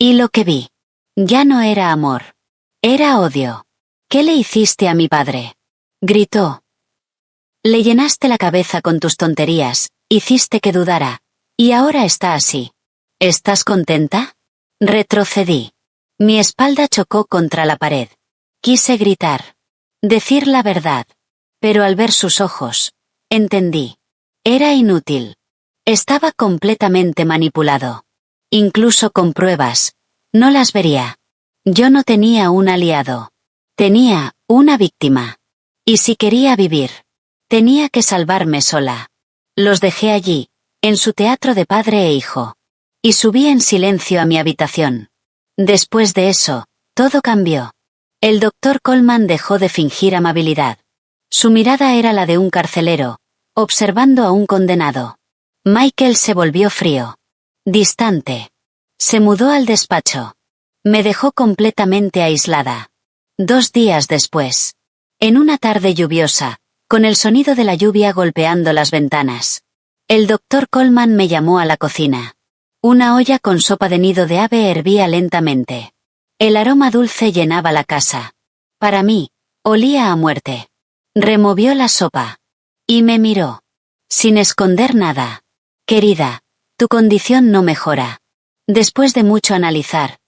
Y lo que vi. Ya no era amor. Era odio. ¿Qué le hiciste a mi padre? Gritó. Le llenaste la cabeza con tus tonterías, hiciste que dudara. Y ahora está así. ¿Estás contenta? Retrocedí. Mi espalda chocó contra la pared. Quise gritar. Decir la verdad. Pero al ver sus ojos, entendí. Era inútil. Estaba completamente manipulado. Incluso con pruebas. No las vería. Yo no tenía un aliado. Tenía una víctima. Y si quería vivir, tenía que salvarme sola. Los dejé allí, en su teatro de padre e hijo. Y subí en silencio a mi habitación. Después de eso, todo cambió. El doctor Coleman dejó de fingir amabilidad. Su mirada era la de un carcelero, observando a un condenado. Michael se volvió frío. Distante. Se mudó al despacho. Me dejó completamente aislada. 2 días después. En una tarde lluviosa, con el sonido de la lluvia golpeando las ventanas. El doctor Coleman me llamó a la cocina. Una olla con sopa de nido de ave hervía lentamente. El aroma dulce llenaba la casa. Para mí, olía a muerte. Removió la sopa. Y me miró. Sin esconder nada. Querida, tu condición no mejora. Después de mucho analizar,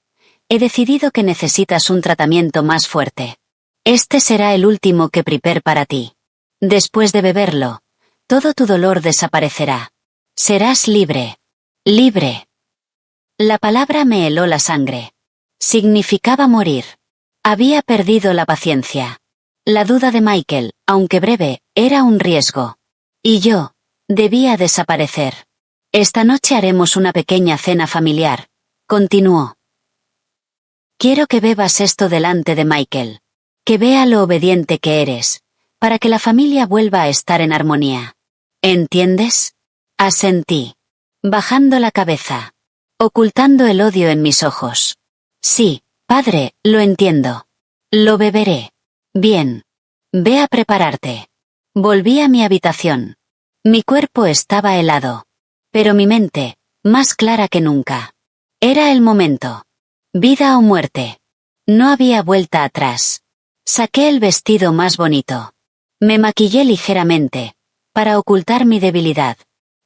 he decidido que necesitas un tratamiento más fuerte. Este será el último que prepare para ti. Después de beberlo, todo tu dolor desaparecerá. Serás libre. Libre. La palabra me heló la sangre. Significaba morir. Había perdido la paciencia. La duda de Michael, aunque breve, era un riesgo. Y yo, debía desaparecer. Esta noche haremos una pequeña cena familiar, continuó. Quiero que bebas esto delante de Michael. Que vea lo obediente que eres, para que la familia vuelva a estar en armonía. ¿Entiendes? Asentí. Bajando la cabeza. Ocultando el odio en mis ojos. Sí, padre, lo entiendo. Lo beberé. Bien. Ve a prepararte. Volví a mi habitación. Mi cuerpo estaba helado. Pero mi mente, más clara que nunca. Era el momento. Vida o muerte. No había vuelta atrás. Saqué el vestido más bonito. Me maquillé ligeramente, para ocultar mi debilidad.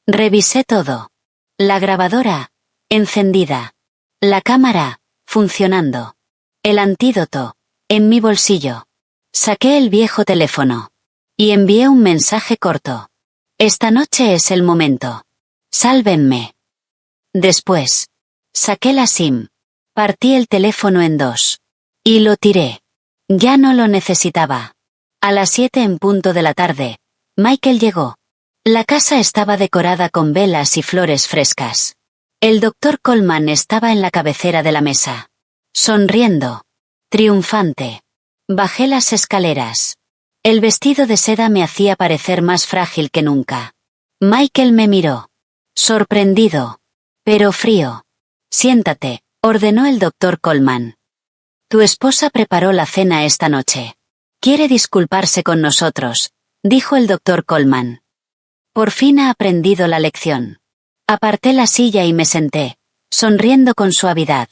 Revisé todo. La grabadora, encendida. La cámara, funcionando. El antídoto, en mi bolsillo. Saqué el viejo teléfono. Y envié un mensaje corto. Esta noche es el momento. Sálvenme. Después, saqué la SIM. Partí el teléfono en 2. Y lo tiré. Ya no lo necesitaba. A las 7 en punto de la tarde, Michael llegó. La casa estaba decorada con velas y flores frescas. El doctor Coleman estaba en la cabecera de la mesa. Sonriendo. Triunfante. Bajé las escaleras. El vestido de seda me hacía parecer más frágil que nunca. Michael me miró. Sorprendido. Pero frío. Siéntate, ordenó el doctor Coleman. Tu esposa preparó la cena esta noche. Quiere disculparse con nosotros, dijo el doctor Coleman. Por fin ha aprendido la lección. Aparté la silla y me senté, sonriendo con suavidad.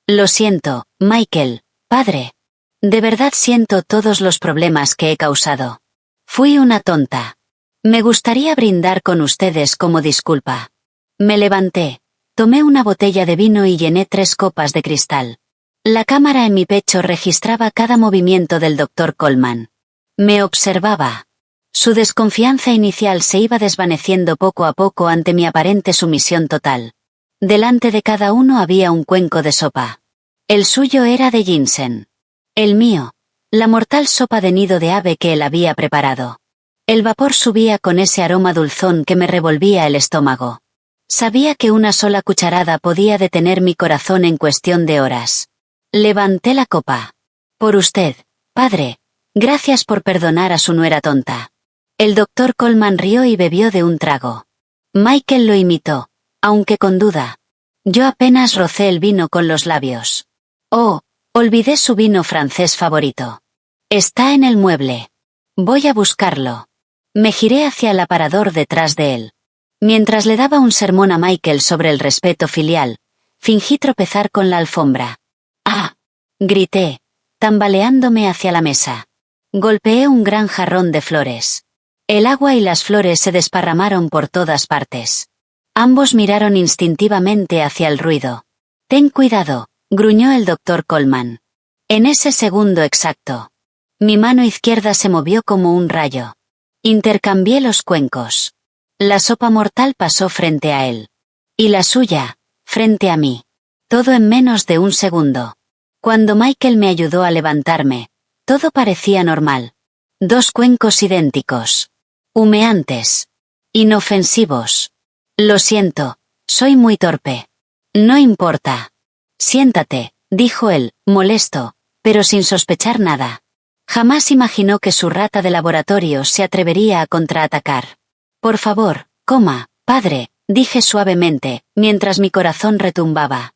Lo siento, Michael, padre. De verdad siento todos los problemas que he causado. Fui una tonta. Me gustaría brindar con ustedes como disculpa. Me levanté, tomé una botella de vino y llené 3 copas de cristal. La cámara en mi pecho registraba cada movimiento del doctor Coleman. Me observaba. Su desconfianza inicial se iba desvaneciendo poco a poco ante mi aparente sumisión total. Delante de cada uno había un cuenco de sopa. El suyo era de ginseng. El mío, la mortal sopa de nido de ave que él había preparado. El vapor subía con ese aroma dulzón que me revolvía el estómago. Sabía que una sola cucharada podía detener mi corazón en cuestión de horas. Levanté la copa. Por usted, padre. Gracias por perdonar a su nuera tonta. El doctor Coleman rió y bebió de un trago. Michael lo imitó, aunque con duda. Yo apenas rocé el vino con los labios. Oh, olvidé su vino francés favorito. Está en el mueble. Voy a buscarlo. Me giré hacia el aparador detrás de él. Mientras le daba un sermón a Michael sobre el respeto filial, fingí tropezar con la alfombra. ¡Ah! Grité, tambaleándome hacia la mesa. Golpeé un gran jarrón de flores. El agua y las flores se desparramaron por todas partes. Ambos miraron instintivamente hacia el ruido. Ten cuidado, gruñó el doctor Coleman. En ese segundo exacto. Mi mano izquierda se movió como un rayo. Intercambié los cuencos. La sopa mortal pasó frente a él. Y la suya, frente a mí. Todo en menos de un segundo. Cuando Michael me ayudó a levantarme, todo parecía normal. 2 cuencos idénticos. Humeantes. Inofensivos. Lo siento, soy muy torpe. No importa. Siéntate, dijo él, molesto, pero sin sospechar nada. Jamás imaginó que su rata de laboratorio se atrevería a contraatacar. Por favor, coma, padre, dije suavemente, mientras mi corazón retumbaba.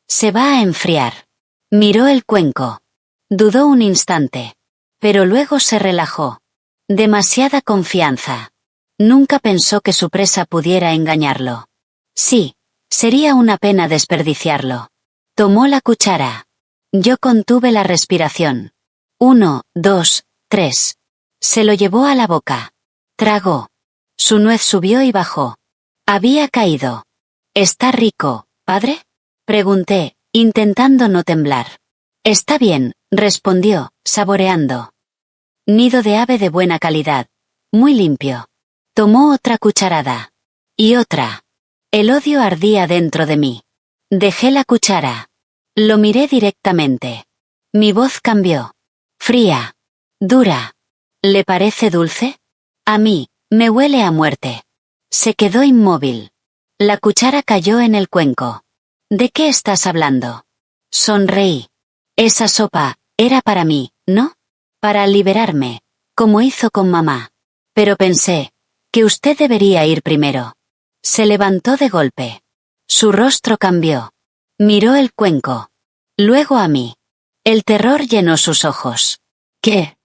Se va a enfriar. Miró el cuenco. Dudó un instante. Pero luego se relajó. Demasiada confianza. Nunca pensó que su presa pudiera engañarlo. Sí, sería una pena desperdiciarlo. Tomó la cuchara. Yo contuve la respiración. 1, 2, 3. Se lo llevó a la boca. Tragó. Su nuez subió y bajó. Había caído. ¿Está rico, padre? Pregunté, intentando no temblar. Está bien, respondió, saboreando. Nido de ave de buena calidad. Muy limpio. Tomó otra cucharada. Y otra. El odio ardía dentro de mí. Dejé la cuchara. Lo miré directamente. Mi voz cambió. Fría. Dura. ¿Le parece dulce? A mí, me huele a muerte. Se quedó inmóvil. La cuchara cayó en el cuenco. ¿De qué estás hablando? Sonreí. Esa sopa, era para mí, ¿no? Para liberarme, como hizo con mamá. Pero pensé, que usted debería ir primero. Se levantó de golpe. Su rostro cambió. Miró el cuenco. Luego a mí. El terror llenó sus ojos. ¿Qué?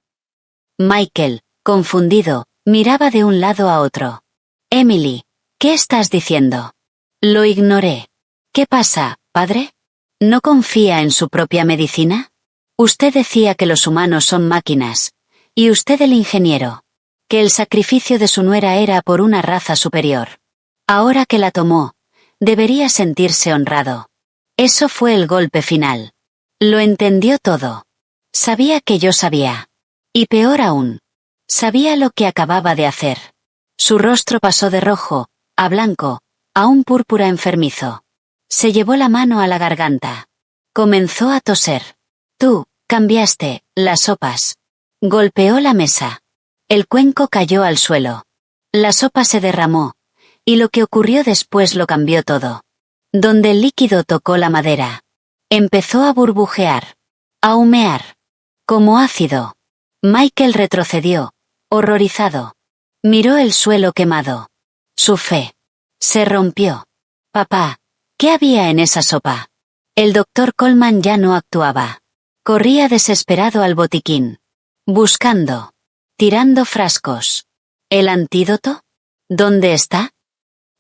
Michael, confundido, miraba de un lado a otro. Emily, ¿qué estás diciendo? Lo ignoré. ¿Qué pasa, padre? ¿No confía en su propia medicina? Usted decía que los humanos son máquinas. Y usted el ingeniero. Que el sacrificio de su nuera era por una raza superior. Ahora que la tomó, debería sentirse honrado. Eso fue el golpe final. Lo entendió todo. Sabía que yo sabía. Y peor aún. Sabía lo que acababa de hacer. Su rostro pasó de rojo, a blanco, a un púrpura enfermizo. Se llevó la mano a la garganta. Comenzó a toser. Tú, cambiaste, las sopas. Golpeó la mesa. El cuenco cayó al suelo. La sopa se derramó. Y lo que ocurrió después lo cambió todo. Donde el líquido tocó la madera. Empezó a burbujear. A humear. Como ácido. Michael retrocedió, horrorizado. Miró el suelo quemado. Su fe. Se rompió. Papá, ¿qué había en esa sopa? El doctor Coleman ya no actuaba. Corría desesperado al botiquín. Buscando. Tirando frascos. ¿El antídoto? ¿Dónde está?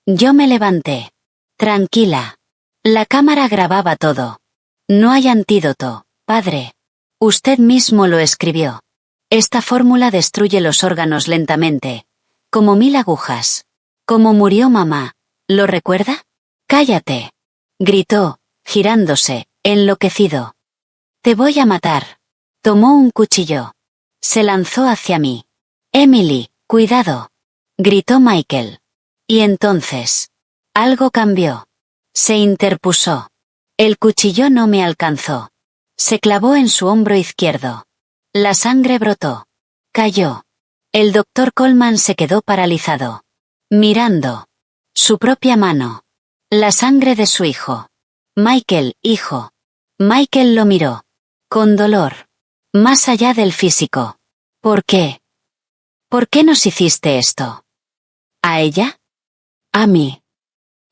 Yo me levanté. Tranquila. La cámara grababa todo. No hay antídoto, padre. Usted mismo lo escribió. Esta fórmula destruye los órganos lentamente. Como 1000 agujas. Como murió mamá. ¿Lo recuerda? Cállate. Gritó, girándose, enloquecido. Te voy a matar. Tomó un cuchillo. Se lanzó hacia mí. Emily, cuidado. Gritó Michael. Y entonces. Algo cambió. Se interpuso. El cuchillo no me alcanzó. Se clavó en su hombro izquierdo. La sangre brotó. Cayó. El doctor Coleman se quedó paralizado. Mirando. Su propia mano. La sangre de su hijo. Michael, hijo. Michael lo miró. Con dolor. Más allá del físico. ¿Por qué? ¿Por qué nos hiciste esto? ¿A ella? A mí.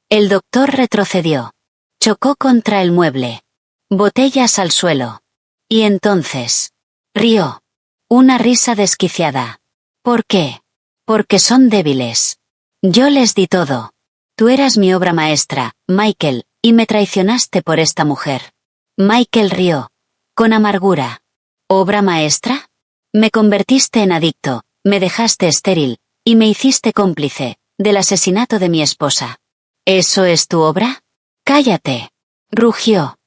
El doctor retrocedió. Chocó contra el mueble. Botellas al suelo. Y entonces. Rió. Una risa desquiciada. ¿Por qué? Porque son débiles. Yo les di todo. Tú eras mi obra maestra, Michael, y me traicionaste por esta mujer. Michael rió. Con amargura. ¿Obra maestra? Me convertiste en adicto, me dejaste estéril, y me hiciste cómplice del asesinato de mi esposa. ¿Eso es tu obra? Cállate. Rugió.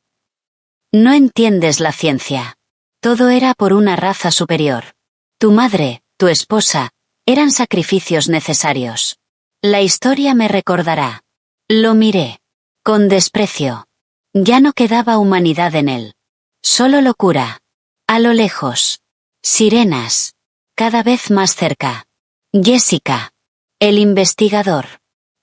No entiendes la ciencia. Todo era por una raza superior. Tu madre, tu esposa, eran sacrificios necesarios. La historia me recordará. Lo miré. Con desprecio. Ya no quedaba humanidad en él. Solo locura. A lo lejos. Sirenas. Cada vez más cerca. Jessica. El investigador.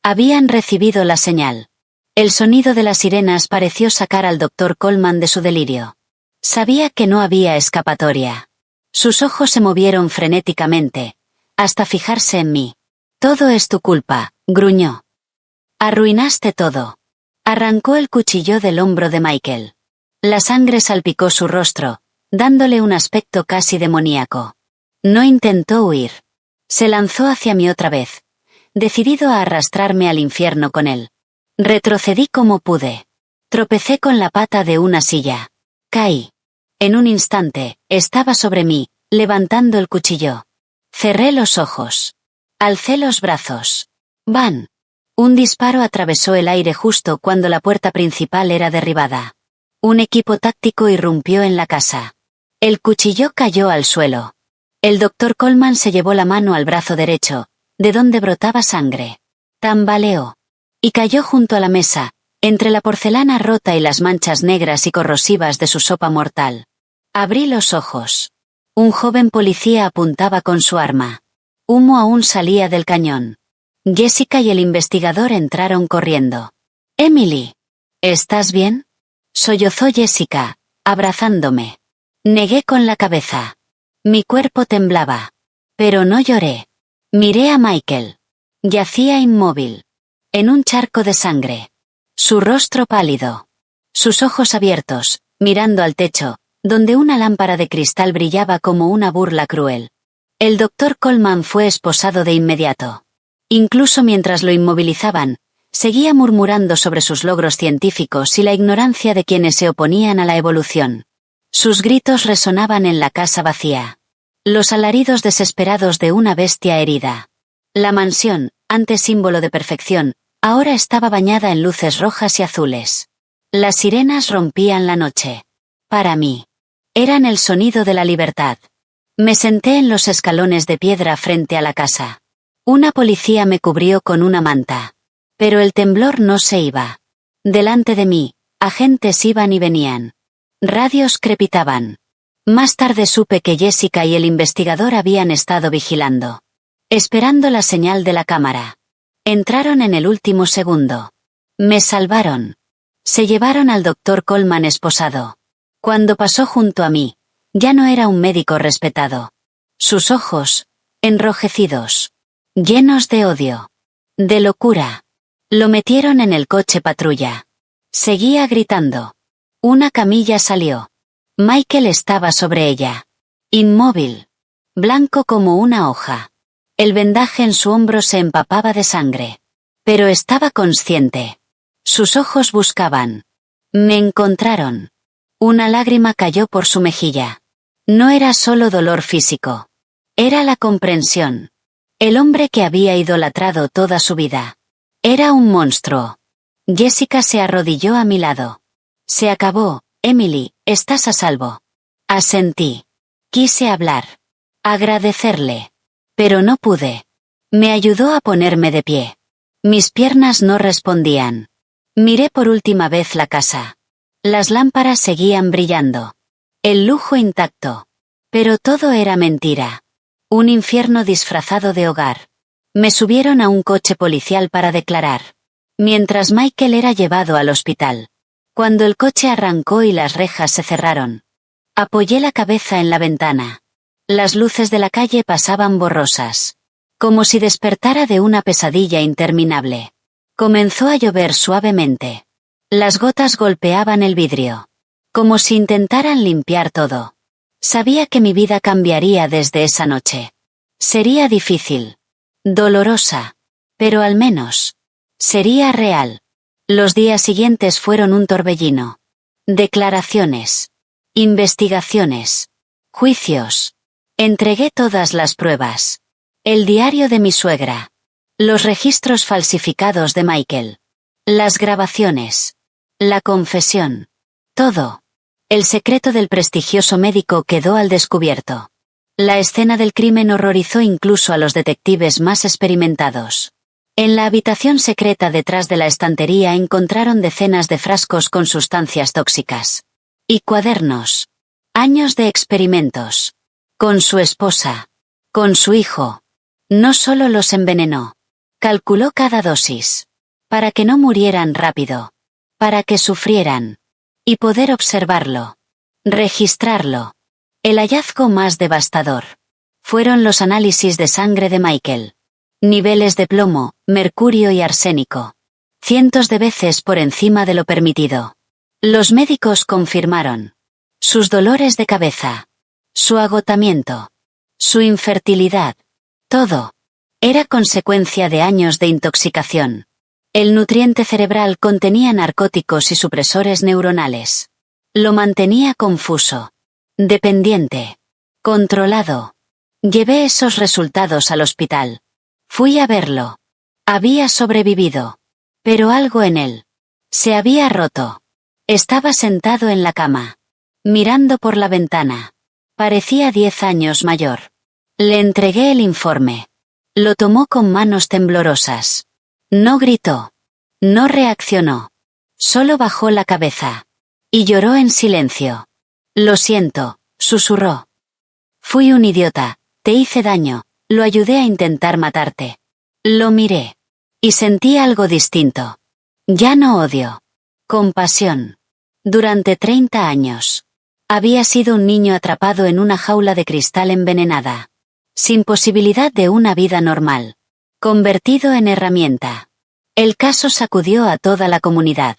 Habían recibido la señal. El sonido de las sirenas pareció sacar al doctor Coleman de su delirio. Sabía que no había escapatoria. Sus ojos se movieron frenéticamente, hasta fijarse en mí. Todo es tu culpa, gruñó. Arruinaste todo. Arrancó el cuchillo del hombro de Michael. La sangre salpicó su rostro, dándole un aspecto casi demoníaco. No intentó huir. Se lanzó hacia mí otra vez, decidido a arrastrarme al infierno con él. Retrocedí como pude. Tropecé con la pata de una silla. Caí. En un instante, estaba sobre mí, levantando el cuchillo. Cerré los ojos. Alcé los brazos. ¡Van! Un disparo atravesó el aire justo cuando la puerta principal era derribada. Un equipo táctico irrumpió en la casa. El cuchillo cayó al suelo. El doctor Coleman se llevó la mano al brazo derecho, de donde brotaba sangre. Tambaleó. Y cayó junto a la mesa, entre la porcelana rota y las manchas negras y corrosivas de su sopa mortal. Abrí los ojos. Un joven policía apuntaba con su arma. Humo aún salía del cañón. Jessica y el investigador entraron corriendo. Emily. ¿Estás bien? Sollozó Jessica, abrazándome. Negué con la cabeza. Mi cuerpo temblaba. Pero no lloré. Miré a Michael. Yacía inmóvil. En un charco de sangre. Su rostro pálido. Sus ojos abiertos, mirando al techo, donde una lámpara de cristal brillaba como una burla cruel. El doctor Coleman fue esposado de inmediato. Incluso mientras lo inmovilizaban, seguía murmurando sobre sus logros científicos y la ignorancia de quienes se oponían a la evolución. Sus gritos resonaban en la casa vacía. Los alaridos desesperados de una bestia herida. La mansión, antes símbolo de perfección, ahora estaba bañada en luces rojas y azules. Las sirenas rompían la noche. Para mí. Eran el sonido de la libertad. Me senté en los escalones de piedra frente a la casa. Una policía me cubrió con una manta. Pero el temblor no se iba. Delante de mí, agentes iban y venían. Radios crepitaban. Más tarde supe que Jessica y el investigador habían estado vigilando. Esperando la señal de la cámara. Entraron en el último segundo. Me salvaron. Se llevaron al doctor Coleman esposado. Cuando pasó junto a mí, ya no era un médico respetado. Sus ojos, enrojecidos, llenos de odio, de locura. Lo metieron en el coche patrulla. Seguía gritando. Una camilla salió. Michael estaba sobre ella. Inmóvil. Blanco como una hoja. El vendaje en su hombro se empapaba de sangre. Pero estaba consciente. Sus ojos buscaban. Me encontraron. Una lágrima cayó por su mejilla. No era solo dolor físico. Era la comprensión. El hombre que había idolatrado toda su vida. Era un monstruo. Jessica se arrodilló a mi lado. Se acabó, Emily, estás a salvo. Asentí. Quise hablar. Agradecerle. Pero no pude. Me ayudó a ponerme de pie. Mis piernas no respondían. Miré por última vez la casa. Las lámparas seguían brillando. El lujo intacto. Pero todo era mentira. Un infierno disfrazado de hogar. Me subieron a un coche policial para declarar. Mientras Michael era llevado al hospital. Cuando el coche arrancó y las rejas se cerraron, apoyé la cabeza en la ventana. Las luces de la calle pasaban borrosas, como si despertara de una pesadilla interminable. Comenzó a llover suavemente. Las gotas golpeaban el vidrio, como si intentaran limpiar todo. Sabía que mi vida cambiaría desde esa noche. Sería difícil, dolorosa, pero al menos sería real. Los días siguientes fueron un torbellino. Declaraciones, investigaciones, juicios. Entregué todas las pruebas. El diario de mi suegra. Los registros falsificados de Michael. Las grabaciones. La confesión. Todo. El secreto del prestigioso médico quedó al descubierto. La escena del crimen horrorizó incluso a los detectives más experimentados. En la habitación secreta detrás de la estantería encontraron decenas de frascos con sustancias tóxicas. Y cuadernos. Años de experimentos. Con su esposa. Con su hijo. No solo los envenenó. Calculó cada dosis. Para que no murieran rápido. Para que sufrieran. Y poder observarlo. Registrarlo. El hallazgo más devastador fueron los análisis de sangre de Michael. Niveles de plomo, mercurio y arsénico. Cientos de veces por encima de lo permitido. Los médicos confirmaron sus dolores de cabeza, su agotamiento, su infertilidad. Todo era consecuencia de años de intoxicación. El nutriente cerebral contenía narcóticos y supresores neuronales. Lo mantenía confuso, dependiente, controlado. Llevé esos resultados al hospital. Fui a verlo. Había sobrevivido. Pero algo en él se había roto. Estaba sentado en la cama, mirando por la ventana. Parecía 10 años mayor. Le entregué el informe. Lo tomó con manos temblorosas. No gritó. No reaccionó. Solo bajó la cabeza. Y lloró en silencio. Lo siento, susurró. Fui un idiota, te hice daño, lo ayudé a intentar matarte. Lo miré. Y sentí algo distinto. Ya no odio. Compasión. Durante 30 años. Había sido un niño atrapado en una jaula de cristal envenenada. Sin posibilidad de una vida normal. Convertido en herramienta. El caso sacudió a toda la comunidad.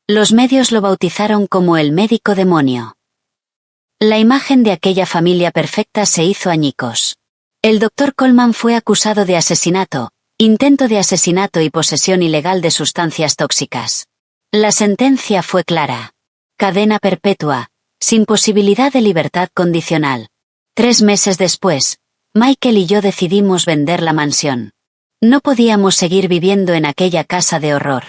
Los medios lo bautizaron como el médico demonio. La imagen de aquella familia perfecta se hizo añicos. El Dr. Coleman fue acusado de asesinato, intento de asesinato y posesión ilegal de sustancias tóxicas. La sentencia fue clara. Cadena perpetua, sin posibilidad de libertad condicional. 3 meses después, Michael y yo decidimos vender la mansión. No podíamos seguir viviendo en aquella casa de horror.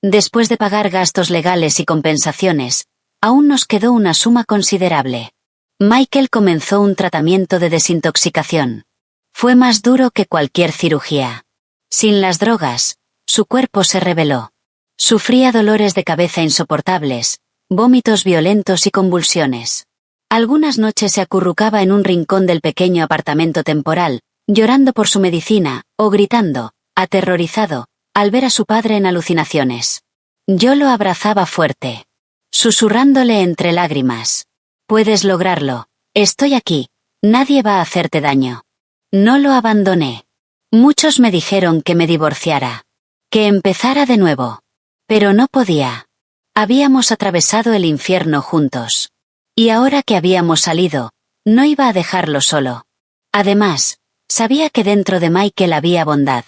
Después de pagar gastos legales y compensaciones, aún nos quedó una suma considerable. Michael comenzó un tratamiento de desintoxicación. Fue más duro que cualquier cirugía. Sin las drogas, su cuerpo se rebeló. Sufría dolores de cabeza insoportables, vómitos violentos y convulsiones. Algunas noches se acurrucaba en un rincón del pequeño apartamento temporal, llorando por su medicina, o gritando, aterrorizado, al ver a su padre en alucinaciones. Yo lo abrazaba fuerte, susurrándole entre lágrimas. Puedes lograrlo, estoy aquí, nadie va a hacerte daño. No lo abandoné. Muchos me dijeron que me divorciara, que empezara de nuevo. Pero no podía. Habíamos atravesado el infierno juntos. Y ahora que habíamos salido, no iba a dejarlo solo. Además, sabía que dentro de Michael había bondad.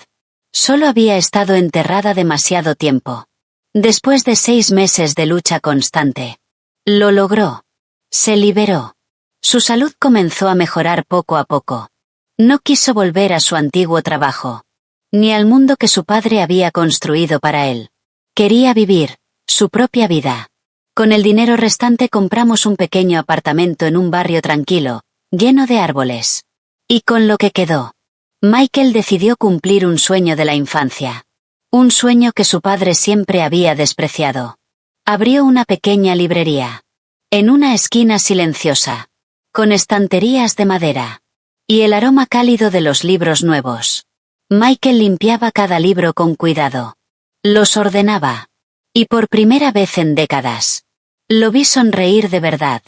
Solo había estado enterrada demasiado tiempo. Después de 6 meses de lucha constante. Lo logró. Se liberó. Su salud comenzó a mejorar poco a poco. No quiso volver a su antiguo trabajo. Ni al mundo que su padre había construido para él. Quería vivir su propia vida. Con el dinero restante compramos un pequeño apartamento en un barrio tranquilo, lleno de árboles. Y con lo que quedó, Michael decidió cumplir un sueño de la infancia. Un sueño que su padre siempre había despreciado. Abrió una pequeña librería. En una esquina silenciosa. Con estanterías de madera. Y el aroma cálido de los libros nuevos. Michael limpiaba cada libro con cuidado. Los ordenaba. Y por primera vez en décadas. Lo vi sonreír de verdad.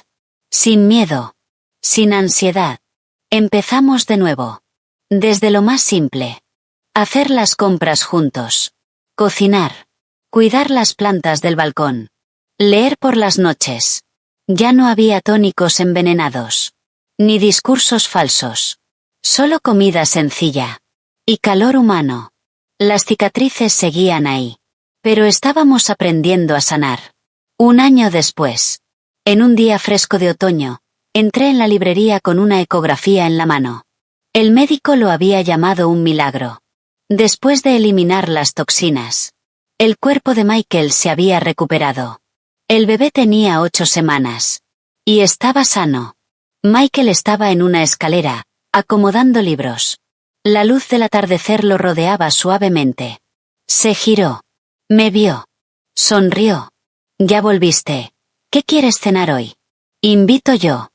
Sin miedo. Sin ansiedad. Empezamos de nuevo. Desde lo más simple. Hacer las compras juntos. Cocinar. Cuidar las plantas del balcón. Leer por las noches. Ya no había tónicos envenenados. Ni discursos falsos. Solo comida sencilla. Y calor humano. Las cicatrices seguían ahí. Pero estábamos aprendiendo a sanar. Un año después. En un día fresco de otoño, entré en la librería con una ecografía en la mano. El médico lo había llamado un milagro. Después de eliminar las toxinas, el cuerpo de Michael se había recuperado. El bebé tenía 8 semanas. Y estaba sano. Michael estaba en una escalera, acomodando libros. La luz del atardecer lo rodeaba suavemente. Se giró. Me vio. Sonrió. Ya volviste. ¿Qué quieres cenar hoy? Invito yo.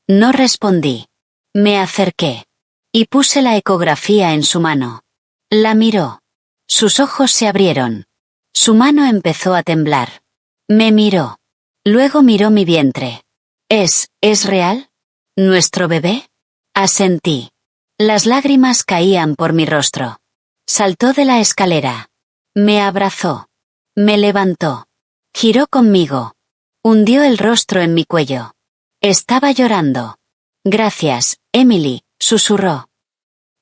No respondí. Me acerqué. Y puse la ecografía en su mano. La miró. Sus ojos se abrieron. Su mano empezó a temblar. Me miró. Luego miró mi vientre. ¿Es real? ¿Nuestro bebé? Asentí. Las lágrimas caían por mi rostro. Saltó de la escalera. Me abrazó. Me levantó. Giró conmigo. Hundió el rostro en mi cuello. Estaba llorando. Gracias, Emily, susurró.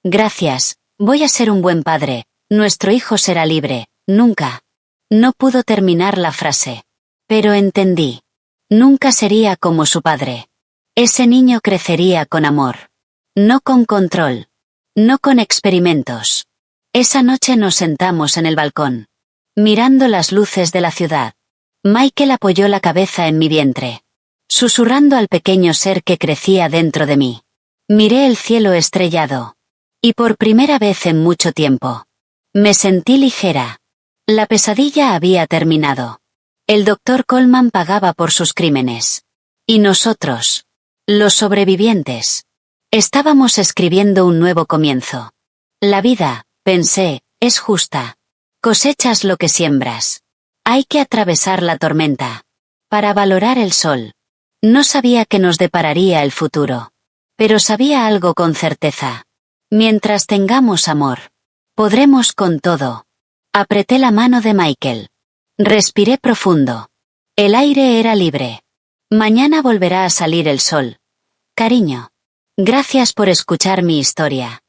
Gracias, voy a ser un buen padre, nuestro hijo será libre, nunca. No pudo terminar la frase. Pero entendí. Nunca sería como su padre. Ese niño crecería con amor. No con control. No con experimentos. Esa noche nos sentamos en el balcón. Mirando las luces de la ciudad. Michael apoyó la cabeza en mi vientre. Susurrando al pequeño ser que crecía dentro de mí. Miré el cielo estrellado. Y por primera vez en mucho tiempo. Me sentí ligera. La pesadilla había terminado. El doctor Coleman pagaba por sus crímenes. Y nosotros, los sobrevivientes, estábamos escribiendo un nuevo comienzo. La vida, pensé, es justa. Cosechas lo que siembras. Hay que atravesar la tormenta. Para valorar el sol. No sabía qué nos depararía el futuro. Pero sabía algo con certeza. Mientras tengamos amor, podremos con todo. Apreté la mano de Michael. Respiré profundo. El aire era libre. Mañana volverá a salir el sol. Cariño. Gracias por escuchar mi historia.